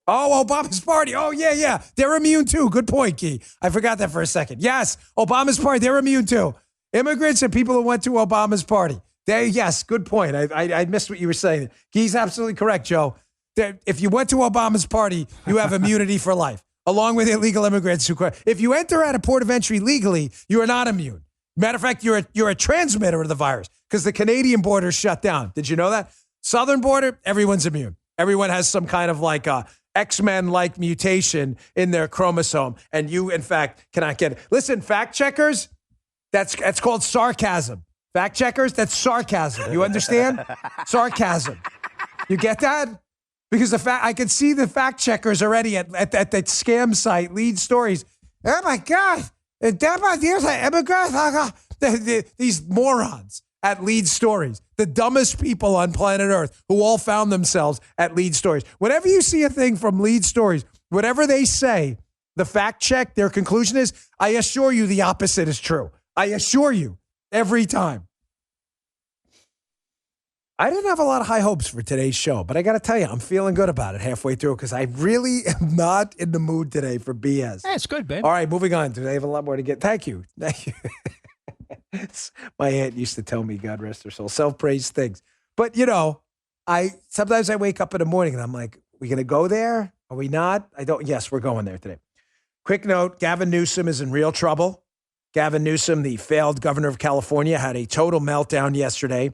Oh, Obama's party. Oh, yeah. They're immune too. Good point, Key. I forgot that for a second. Yes, Obama's party. They're immune too. Immigrants and people who went to Obama's party. Yes, good point. I missed what you were saying. He's absolutely correct, Joe. If you went to Obama's party, you have immunity for life, along with illegal immigrants. If you enter at a port of entry legally, you are not immune. Matter of fact, you're a transmitter of the virus because the Canadian border is shut down. Did you know that? Southern border, everyone's immune. Everyone has some kind of like X-Men-like mutation in their chromosome, and you, in fact, cannot get it. Listen, fact checkers, that's called sarcasm. Fact checkers, that's sarcasm. You understand? Sarcasm. You get that? Because I can see the fact checkers already at that scam site, Lead Stories. Oh my God. These morons at Lead Stories, the dumbest people on planet Earth who all found themselves at Lead Stories. Whenever you see a thing from Lead Stories, whatever they say, the fact check, their conclusion is, I assure you the opposite is true. I assure you. Every time. I didn't have a lot of high hopes for today's show, but I got to tell you, I'm feeling good about it halfway through because I really am not in the mood today for BS. That's good, babe. All right, moving on. I have a lot more to get. Thank you. My aunt used to tell me, God rest her soul, self-praise things. But, sometimes I wake up in the morning and I'm like, we going to go there? Are we not? Yes, we're going there today. Quick note, Gavin Newsom is in real trouble. Gavin Newsom, the failed governor of California, had a total meltdown yesterday,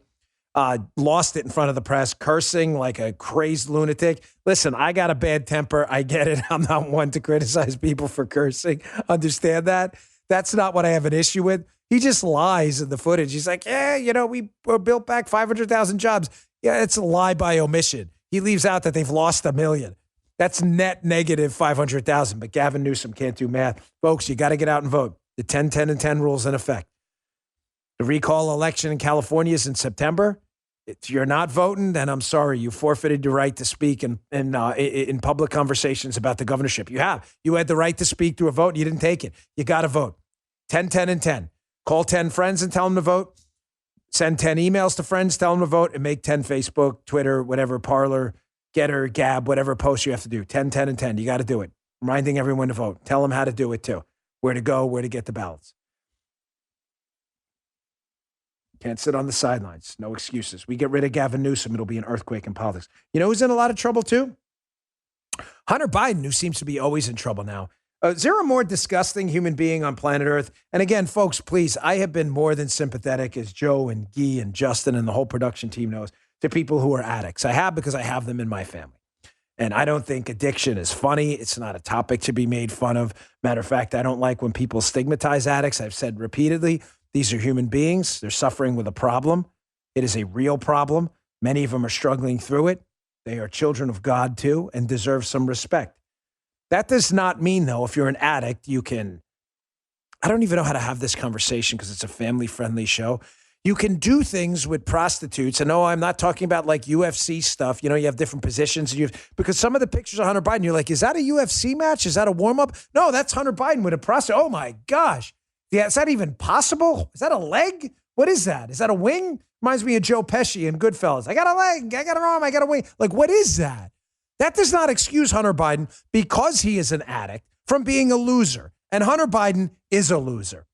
lost it in front of the press, cursing like a crazed lunatic. Listen, I got a bad temper. I get it. I'm not one to criticize people for cursing. Understand that? That's not what I have an issue with. He just lies in the footage. He's like, we built back 500,000 jobs. Yeah, it's a lie by omission. He leaves out that they've lost 1 million. That's net negative 500,000. But Gavin Newsom can't do math. Folks, you got to get out and vote. The 10, 10, and 10 rules in effect. The recall election in California is in September. If you're not voting, then I'm sorry. You forfeited your right to speak in public conversations about the governorship. You have. You had the right to speak through a vote, and you didn't take it. You got to vote. 10, 10, and 10. Call 10 friends and tell them to vote. Send 10 emails to friends, tell them to vote, and make 10 Facebook, Twitter, whatever, Parler, Getter, Gab, whatever post you have to do. 10, 10, and 10. You got to do it. Reminding everyone to vote. Tell them how to do it too. Where to go, where to get the ballots. Can't sit on the sidelines. No excuses. We get rid of Gavin Newsom, it'll be an earthquake in politics. You know who's in a lot of trouble too? Hunter Biden, who seems to be always in trouble now. Is there a more disgusting human being on planet Earth? And again, folks, please, I have been more than sympathetic, as Joe and Guy and Justin and the whole production team knows, to people who are addicts. I have, because I have them in my family. And I don't think addiction is funny. It's not a topic to be made fun of. Matter of fact, I don't like when people stigmatize addicts. I've said repeatedly, these are human beings. They're suffering with a problem. It is a real problem. Many of them are struggling through it. They are children of God too and deserve some respect. That does not mean, though, if you're an addict, you can, I don't even know how to have this conversation because it's a family-friendly show. You can do things with prostitutes. And no, I'm not talking about like UFC stuff. You know, you have different positions. Because some of the pictures of Hunter Biden, you're like, is that a UFC match? Is that a warm-up? No, that's Hunter Biden with a prostitute. Oh, my gosh. Yeah, is that even possible? Is that a leg? What is that? Is that a wing? Reminds me of Joe Pesci in Goodfellas. I got a leg, I got an arm, I got a wing. Like, what is that? That does not excuse Hunter Biden, because he is an addict, from being a loser. And Hunter Biden is a loser.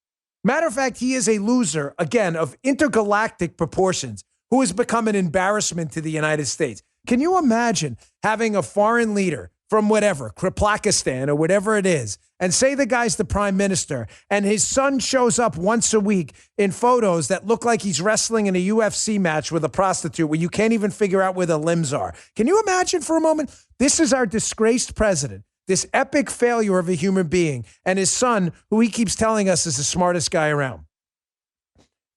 Matter of fact, he is a loser, again, of intergalactic proportions, who has become an embarrassment to the United States. Can you imagine having a foreign leader from whatever, Kriplakistan or whatever it is, and say the guy's the prime minister, and his son shows up once a week in photos that look like he's wrestling in a UFC match with a prostitute where you can't even figure out where the limbs are? Can you imagine for a moment? This is our disgraced president, this epic failure of a human being, and his son, who he keeps telling us is the smartest guy around.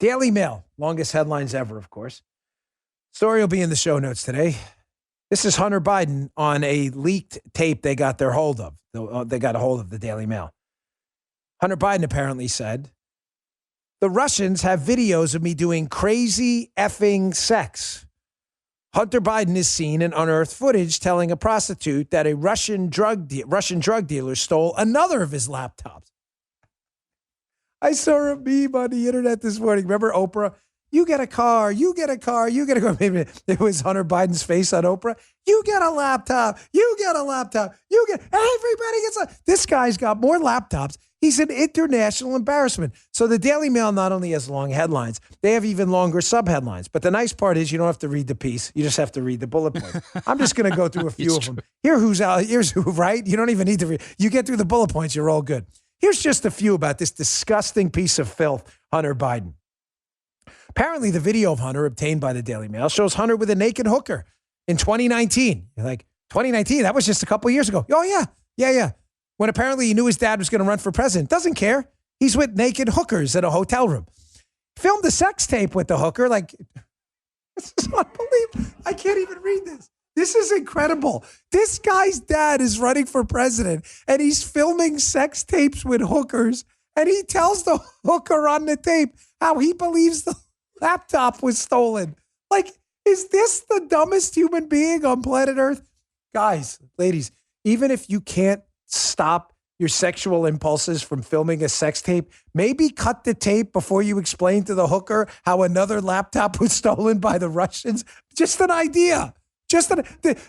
Daily Mail, longest headlines ever, of course. Story will be in the show notes today. This is Hunter Biden on a leaked tape they got their hold of. They got a hold of the Daily Mail. Hunter Biden apparently said, the Russians have videos of me doing crazy effing sex. Hunter Biden is seen in unearthed footage telling a prostitute that a Russian drug dealer stole another of his laptops. I saw a meme on the internet this morning. Remember Oprah? You get a car, you get a car, you get a car. Maybe it was Hunter Biden's face on Oprah. You get a laptop, you get a laptop, everybody gets a, this guy's got more laptops. He's an international embarrassment. So the Daily Mail not only has long headlines, they have even longer subheadlines. But the nice part is you don't have to read the piece. You just have to read the bullet points. I'm just going to go through a few of them. Here's who, right? You don't even need to read. You get through the bullet points, you're all good. Here's just a few about this disgusting piece of filth, Hunter Biden. Apparently, the video of Hunter obtained by the Daily Mail shows Hunter with a naked hooker in 2019. You're like, 2019? That was just a couple years ago. Oh, yeah. When apparently he knew his dad was going to run for president. Doesn't care. He's with naked hookers in a hotel room. Filmed a sex tape with the hooker. Like, this is unbelievable. I can't even read this. This is incredible. This guy's dad is running for president, and he's filming sex tapes with hookers, and he tells the hooker on the tape how he believes the laptop was stolen. Like, is this the dumbest human being on planet Earth? Guys, ladies, even if you can't stop your sexual impulses from filming a sex tape, maybe cut the tape before you explain to the hooker how another laptop was stolen by the Russians. Just an idea.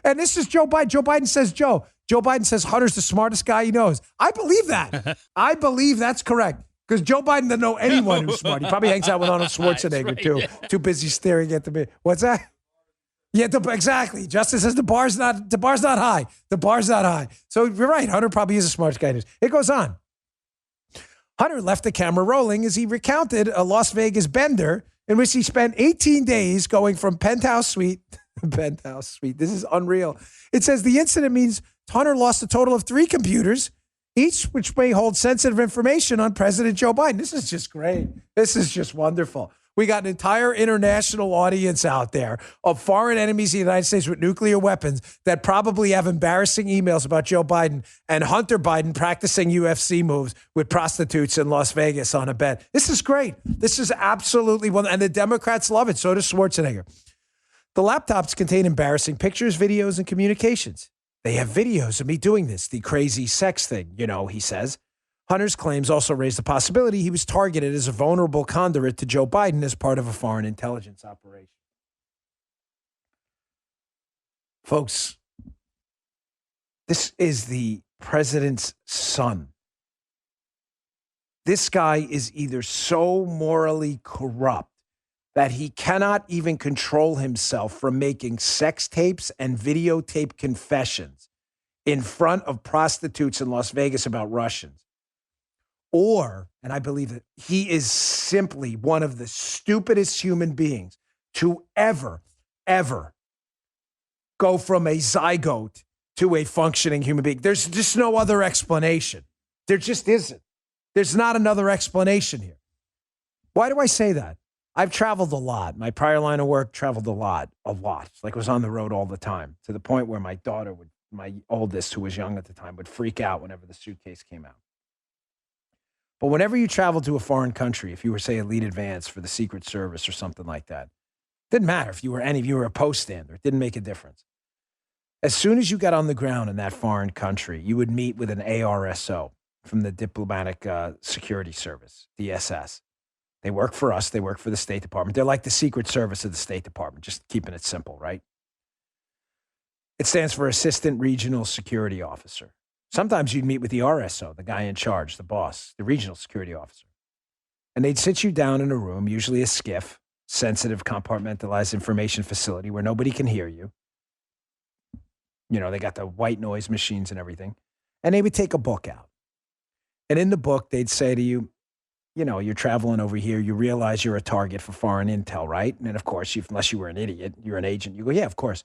And this is Joe Biden. Joe Biden says Joe Biden says Hunter's the smartest guy he knows. I believe that. I believe that's correct. Because Joe Biden doesn't know anyone who's smart. He probably hangs out with Arnold Schwarzenegger, right, too. Yeah. Too busy staring at the... What's that? Yeah, exactly. Justice says the bar's not high. The bar's not high. So you're right. Hunter probably is the smartest guy. It goes on. Hunter left the camera rolling as he recounted a Las Vegas bender in which he spent 18 days going from penthouse suite to penthouse suite. This is unreal. It says the incident means Hunter lost a total of 3 computers, each which may hold sensitive information on President Joe Biden. This is just great. This is just wonderful. We got an entire international audience out there of foreign enemies of the United States with nuclear weapons that probably have embarrassing emails about Joe Biden and Hunter Biden practicing UFC moves with prostitutes in Las Vegas on a bed. This is great. This is absolutely wonderful. And the Democrats love it. So does Schwarzenegger. The laptops contain embarrassing pictures, videos, and communications. They have videos of me doing this, the crazy sex thing, he says. Hunter's claims also raised the possibility he was targeted as a vulnerable conduit to Joe Biden as part of a foreign intelligence operation. Folks, this is the president's son. This guy is either so morally corrupt that he cannot even control himself from making sex tapes and videotape confessions in front of prostitutes in Las Vegas about Russians. Or, and I believe that he is simply one of the stupidest human beings to ever go from a zygote to a functioning human being. There's just no other explanation. There just isn't. There's not another explanation here. Why do I say that? I've traveled a lot. My prior line of work traveled a lot. Like I was on the road all the time, to the point where my daughter would, my oldest, who was young at the time, would freak out whenever the suitcase came out. But whenever you travel to a foreign country, if you were, say, elite advance for the Secret Service or something like that, didn't matter if you were a post stander. It didn't make a difference. As soon as you got on the ground in that foreign country, you would meet with an ARSO from the Diplomatic Security Service, DSS. They work for us. They work for the State Department. They're like the Secret Service of the State Department, just keeping it simple, right? It stands for Assistant Regional Security Officer. Sometimes you'd meet with the RSO, the guy in charge, the boss, the regional security officer. And they'd sit you down in a room, usually a SCIF, sensitive compartmentalized information facility where nobody can hear you. You know, they got the white noise machines and everything. And they would take a book out. And in the book, they'd say to you, you know, you're traveling over here. You realize you're a target for foreign intel, right? And of course, unless you were an idiot, you're an agent. You go, yeah, of course.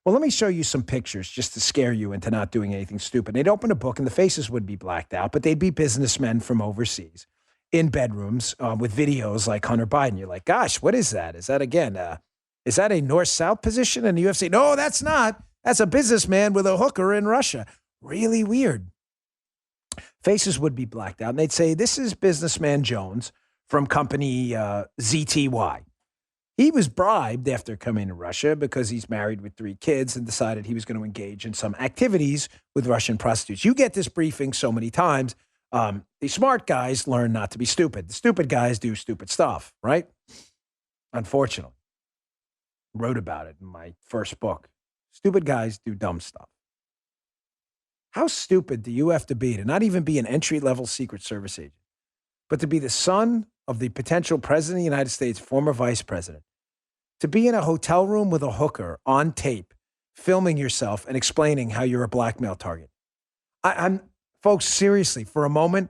Well, let me show you some pictures just to scare you into not doing anything stupid. They'd open a book and the faces would be blacked out, but they'd be businessmen from overseas in bedrooms with videos like Hunter Biden. You're like, gosh, what is that? Is that, again, is that a north-south position in the UFC? No, that's not. That's a businessman with a hooker in Russia. Really weird. Faces would be blacked out. And they'd say, this is businessman Jones from company ZTY. He was bribed after coming to Russia because he's married with 3 kids and decided he was going to engage in some activities with Russian prostitutes. You get this briefing so many times. The smart guys learn not to be stupid. The stupid guys do stupid stuff, right? Unfortunately. Wrote about it in my first book. Stupid guys do dumb stuff. How stupid do you have to be to not even be an entry-level Secret Service agent, but to be the son of the potential president of the United States, former vice president, to be in a hotel room with a hooker on tape, filming yourself and explaining how you're a blackmail target? Folks, seriously, for a moment,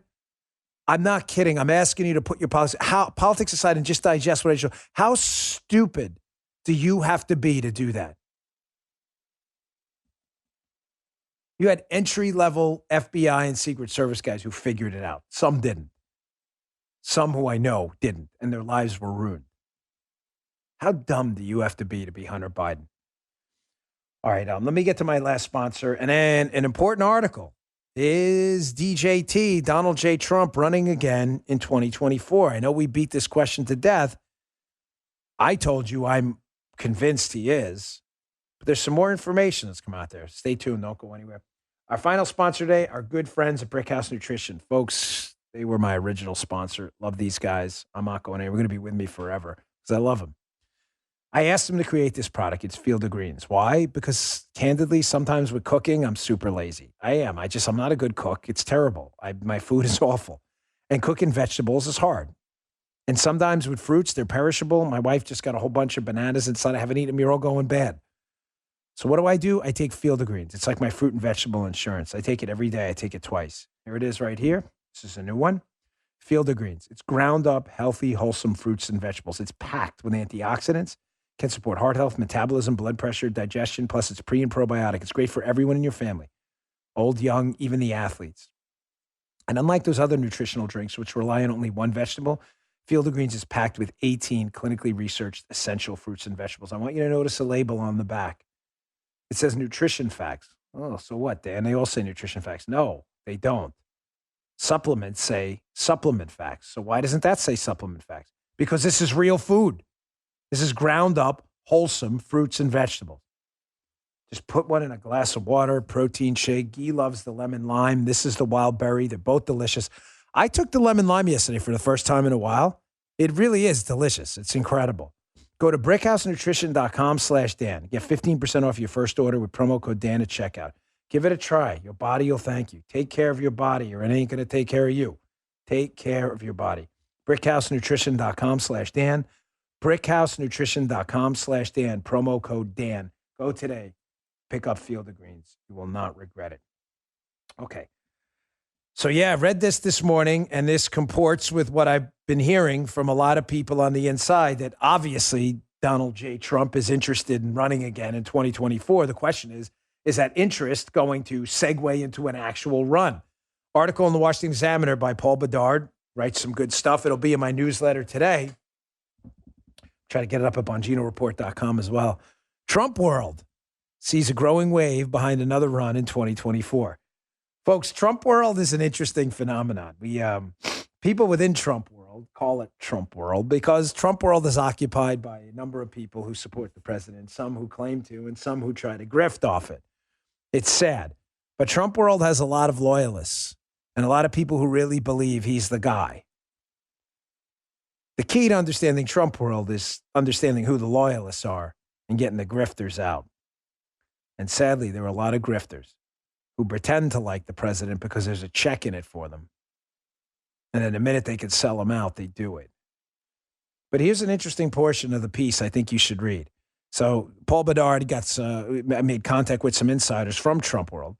I'm not kidding. I'm asking you to put your politics aside and just digest what I show. How stupid do you have to do that? You had entry-level FBI and Secret Service guys who figured it out. Some didn't. Some who I know didn't, and their lives were ruined. How dumb do you have to be Hunter Biden? All right, let me get to my last sponsor. And then an important article. Is DJT, Donald J. Trump, running again in 2024? I know we beat this question to death. I told you I'm convinced he is. But there's some more information that's come out there. Stay tuned. Don't go anywhere. Our final sponsor today, our good friends at Brickhouse Nutrition. Folks, they were my original sponsor. Love these guys. I'm not going anywhere. We're going to be with me forever because I love them. I asked them to create this product. It's Field of Greens. Why? Because candidly, sometimes with cooking, I'm super lazy. I am. I'm not a good cook. It's terrible. My food is awful. And cooking vegetables is hard. And sometimes with fruits, they're perishable. My wife just got a whole bunch of bananas inside. I haven't eaten them. You're all going bad. So what do? I take Field of Greens. It's like my fruit and vegetable insurance. I take it every day. I take it twice. Here it is right here. This is a new one. Field of Greens. It's ground up, healthy, wholesome fruits and vegetables. It's packed with antioxidants. Can support heart health, metabolism, blood pressure, digestion, plus it's pre and probiotic. It's great for everyone in your family, old, young, even the athletes. And unlike those other nutritional drinks, which rely on only one vegetable, Field of Greens is packed with 18 clinically researched essential fruits and vegetables. I want you to notice a label on the back. It says nutrition facts. Oh, so what, Dan? They all say nutrition facts. No, they don't. Supplements say supplement facts. So why doesn't that say supplement facts? Because this is real food. This is ground up, wholesome fruits and vegetables. Just put one in a glass of water, protein shake. Guy loves the lemon lime. This is the wild berry. They're both delicious. I took the lemon lime yesterday for the first time in a while. It really is delicious. It's incredible. Go to brickhousenutrition.com/Dan. Get 15% off your first order with promo code Dan at checkout. Give it a try. Your body will thank you. Take care of your body or it ain't going to take care of you. Take care of your body. brickhousenutrition.com/Dan. brickhousenutrition.com/Dan. Promo code Dan. Go today. Pick up Field of Greens. You will not regret it. Okay. So, yeah, I read this morning, and this comports with what I've been hearing from a lot of people on the inside that obviously Donald J. Trump is interested in running again in 2024. The question is that interest going to segue into an actual run? Article in the Washington Examiner by Paul Bedard writes some good stuff. It'll be in my newsletter today. Try to get it up at BonginoReport.com as well. Trump world sees a growing wave behind another run in 2024. Folks, Trump world is an interesting phenomenon. People within Trump world call it Trump world because Trump world is occupied by a number of people who support the president, some who claim to, and some who try to grift off it. It's sad. But Trump world has a lot of loyalists and a lot of people who really believe he's the guy. The key to understanding Trump world is understanding who the loyalists are and getting the grifters out. And sadly, there are a lot of grifters who pretend to like the president because there's a check in it for them. And then the minute they can sell him out, they do it. But here's an interesting portion of the piece I think you should read. So Paul Bedard made contact with some insiders from Trump world.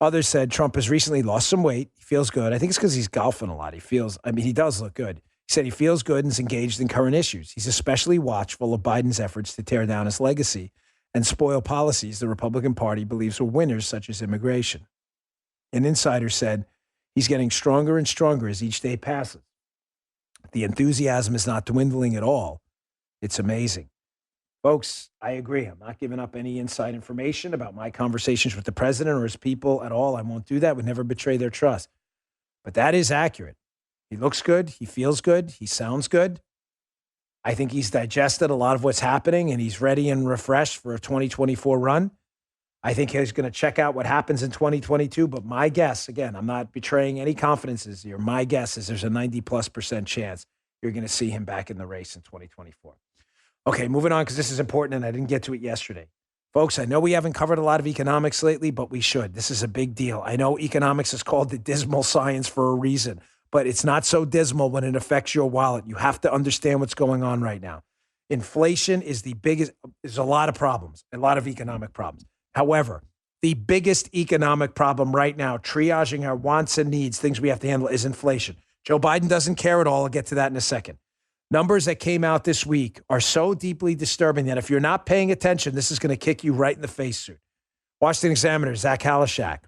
Others said Trump has recently lost some weight. He feels good. I think it's because he's golfing a lot. He does look good. He said he feels good and is engaged in current issues. He's especially watchful of Biden's efforts to tear down his legacy and spoil policies the Republican Party believes were winners, such as immigration. An insider said he's getting stronger and stronger as each day passes. The enthusiasm is not dwindling at all. It's amazing. Folks, I agree. I'm not giving up any inside information about my conversations with the president or his people at all. I won't do that. Would never betray their trust. But that is accurate. He looks good. He feels good. He sounds good. I think he's digested a lot of what's happening and he's ready and refreshed for a 2024 run. I think he's going to check out what happens in 2022. But my guess, again, I'm not betraying any confidences here. My guess is there's a 90+% chance you're going to see him back in the race in 2024. Okay, moving on because this is important and I didn't get to it yesterday. Folks, I know we haven't covered a lot of economics lately, but we should. This is a big deal. I know economics is called the dismal science for a reason. But it's not so dismal when it affects your wallet. You have to understand what's going on right now. Inflation is the biggest, there's a lot of problems, a lot of economic problems. However, the biggest economic problem right now, triaging our wants and needs, things we have to handle, is inflation. Joe Biden doesn't care at all. I'll get to that in a second. Numbers that came out this week are so deeply disturbing that if you're not paying attention, this is going to kick you right in the face soon. Washington Examiner, Zach Halishak.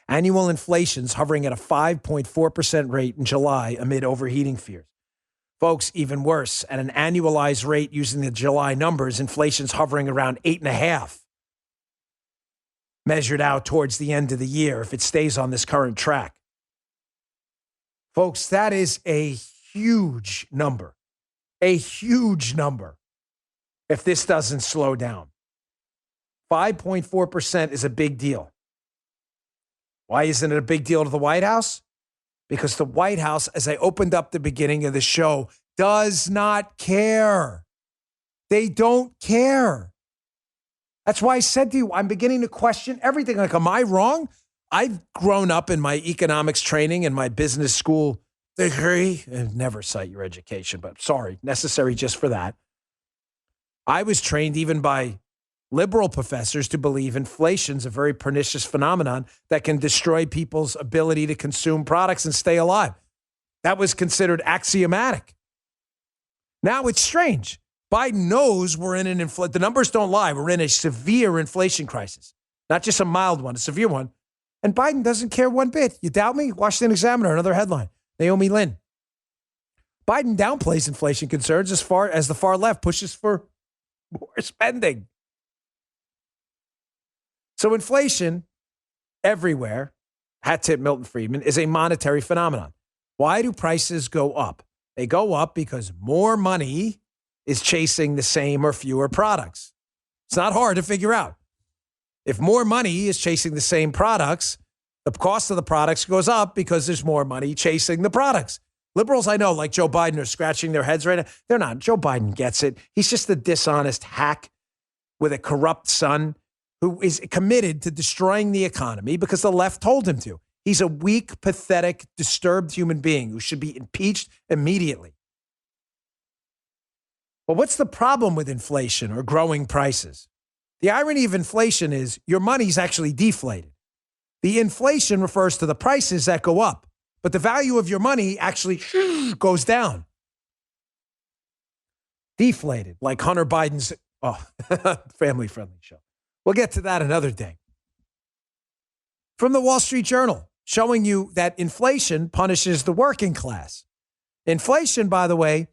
Annual inflation's hovering at a 5.4% rate in July amid overheating fears. Folks, even worse, at an annualized rate using the July numbers, inflation's hovering around 8.5%, measured out towards the end of the year if it stays on this current track. Folks, that is a huge number if this doesn't slow down. 5.4% is a big deal. Why isn't it a big deal to the White House? Because the White House, as I opened up the beginning of the show, does not care. They don't care. That's why I said to you, I'm beginning to question everything. Like, am I wrong? I've grown up in my economics training and my business school degree, and never cite your education, but sorry, necessary just for that. I was trained even by liberal professors to believe inflation's a very pernicious phenomenon that can destroy people's ability to consume products and stay alive. That was considered axiomatic. Now it's strange. Biden knows we're in the numbers don't lie. We're in a severe inflation crisis, not just a mild one, a severe one. And Biden doesn't care one bit. You doubt me? Washington Examiner, another headline. Naomi Lynn. Biden downplays inflation concerns as far as the far left pushes for more spending. So inflation everywhere, hat tip Milton Friedman, is a monetary phenomenon. Why do prices go up? They go up because more money is chasing the same or fewer products. It's not hard to figure out. If more money is chasing the same products, The cost of the products goes up because there's more money chasing the products. Liberals I know, like Joe Biden, are scratching their heads right now. They're not. Joe Biden gets it. He's just a dishonest hack with a corrupt son who is committed to destroying the economy because the left told him to. He's a weak, pathetic, disturbed human being who should be impeached immediately. But what's the problem with inflation or growing prices? The irony of inflation is your money's actually deflated. The inflation refers to the prices that go up, but the value of your money actually goes down. Deflated, like Hunter Biden's family-friendly show. We'll get to that another day. From the Wall Street Journal, showing you that inflation punishes the working class. Inflation, by the way,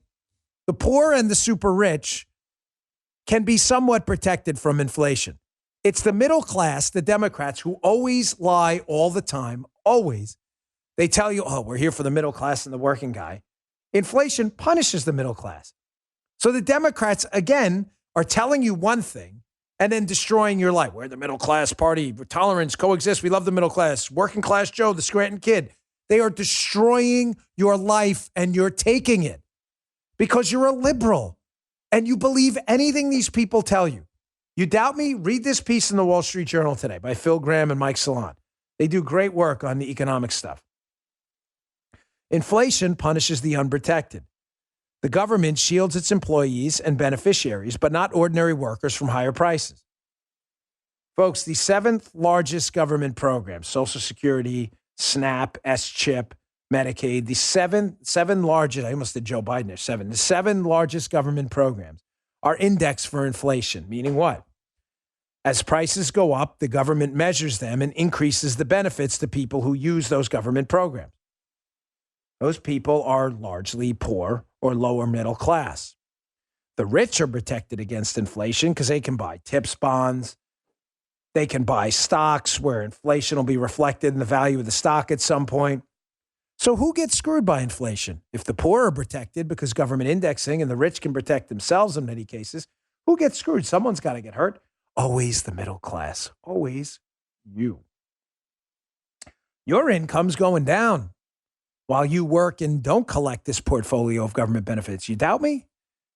the poor and the super rich can be somewhat protected from inflation. It's the middle class, the Democrats, who always lie all the time, always. They tell you, oh, we're here for the middle class and the working guy. Inflation punishes the middle class. So the Democrats, again, are telling you one thing and then destroying your life. We're the middle class party. Tolerance, coexist. We love the middle class. Working class Joe, the Scranton kid. They are destroying your life and you're taking it because you're a liberal and you believe anything these people tell you. You doubt me? Read this piece in the Wall Street Journal today by Phil Graham and Mike Salon. They do great work on the economic stuff. Inflation punishes the unprotected. The government shields its employees and beneficiaries, but not ordinary workers from higher prices. Folks, the seventh largest government program, Social Security, SNAP, S-CHIP, Medicaid, the seven largest, I almost did Joe Biden there, the seven largest government programs are indexed for inflation, meaning what? As prices go up, the government measures them and increases the benefits to people who use those government programs. Those people are largely poor or lower middle class. The rich are protected against inflation because they can buy TIPS bonds. They can buy stocks where inflation will be reflected in the value of the stock at some point. So who gets screwed by inflation? If the poor are protected because government indexing and the rich can protect themselves in many cases, who gets screwed? Someone's got to get hurt. Always the middle class. Always you. Your income's going down while you work and don't collect this portfolio of government benefits. You doubt me?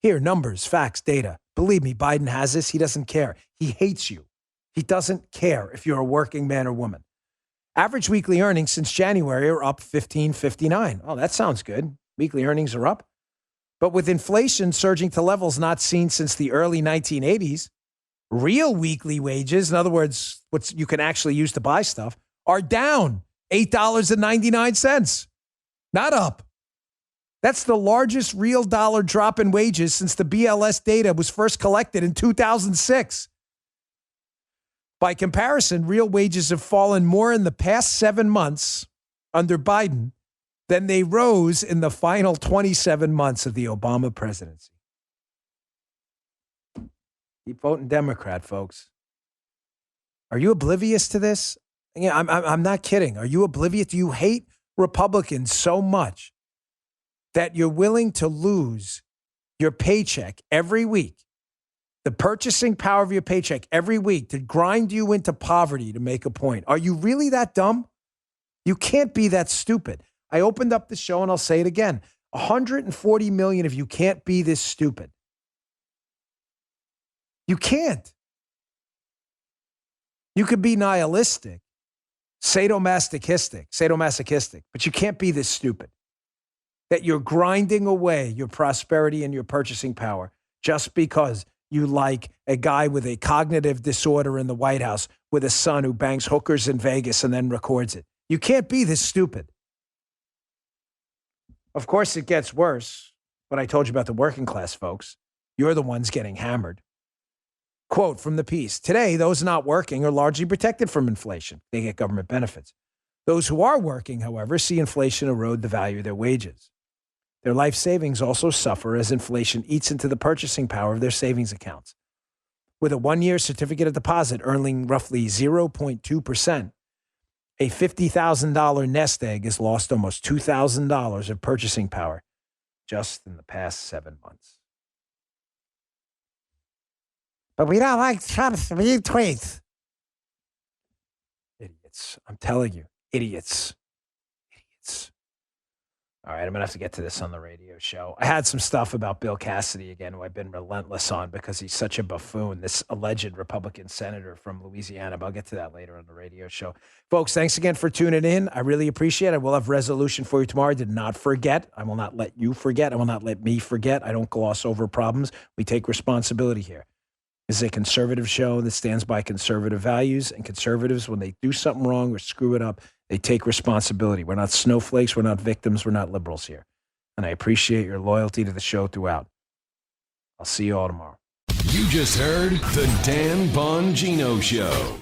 Here, numbers, facts, data. Believe me, Biden has this. He doesn't care. He hates you. He doesn't care if you're a working man or woman. Average weekly earnings since January are up $15.59. Oh, that sounds good. Weekly earnings are up. But with inflation surging to levels not seen since the early 1980s, real weekly wages, in other words, what you can actually use to buy stuff, are down $8.99. Not up. That's the largest real dollar drop in wages since the BLS data was first collected in 2006. By comparison, real wages have fallen more in the past 7 months under Biden than they rose in the final 27 months of the Obama presidency. Keep voting Democrat, folks. Are you oblivious to this? Yeah, I'm not kidding. Are you oblivious? Do you hate Republicans so much that you're willing to lose your paycheck every week, the purchasing power of your paycheck every week to grind you into poverty to make a point? Are you really that dumb? You can't be that stupid. I opened up the show and I'll say it again. 140 million of you can't be this stupid. You can't. You could be nihilistic, sadomasochistic, but you can't be this stupid. That you're grinding away your prosperity and your purchasing power just because you like a guy with a cognitive disorder in the White House with a son who bangs hookers in Vegas and then records it. You can't be this stupid. Of course, it gets worse. What I told you about the working class folks, you're the ones getting hammered. Quote from the piece, today, those not working are largely protected from inflation. They get government benefits. Those who are working, however, see inflation erode the value of their wages. Their life savings also suffer as inflation eats into the purchasing power of their savings accounts. With a one-year certificate of deposit earning roughly 0.2%, a $50,000 nest egg has lost almost $2,000 of purchasing power just in the past 7 months. But we don't like Trump's retweets. Idiots. I'm telling you, Idiots. All right, I'm going to have to get to this on the radio show. I had some stuff about Bill Cassidy again, who I've been relentless on because he's such a buffoon, this alleged Republican senator from Louisiana. But I'll get to that later on the radio show. Folks, thanks again for tuning in. I really appreciate it. We'll have resolution for you tomorrow. I did not forget. I will not let you forget. I will not let me forget. I don't gloss over problems. We take responsibility here. This is a conservative show that stands by conservative values, and conservatives, when they do something wrong or screw it up, they take responsibility. We're not snowflakes. We're not victims. We're not liberals here. And I appreciate your loyalty to the show throughout. I'll see you all tomorrow. You just heard The Dan Bongino Show.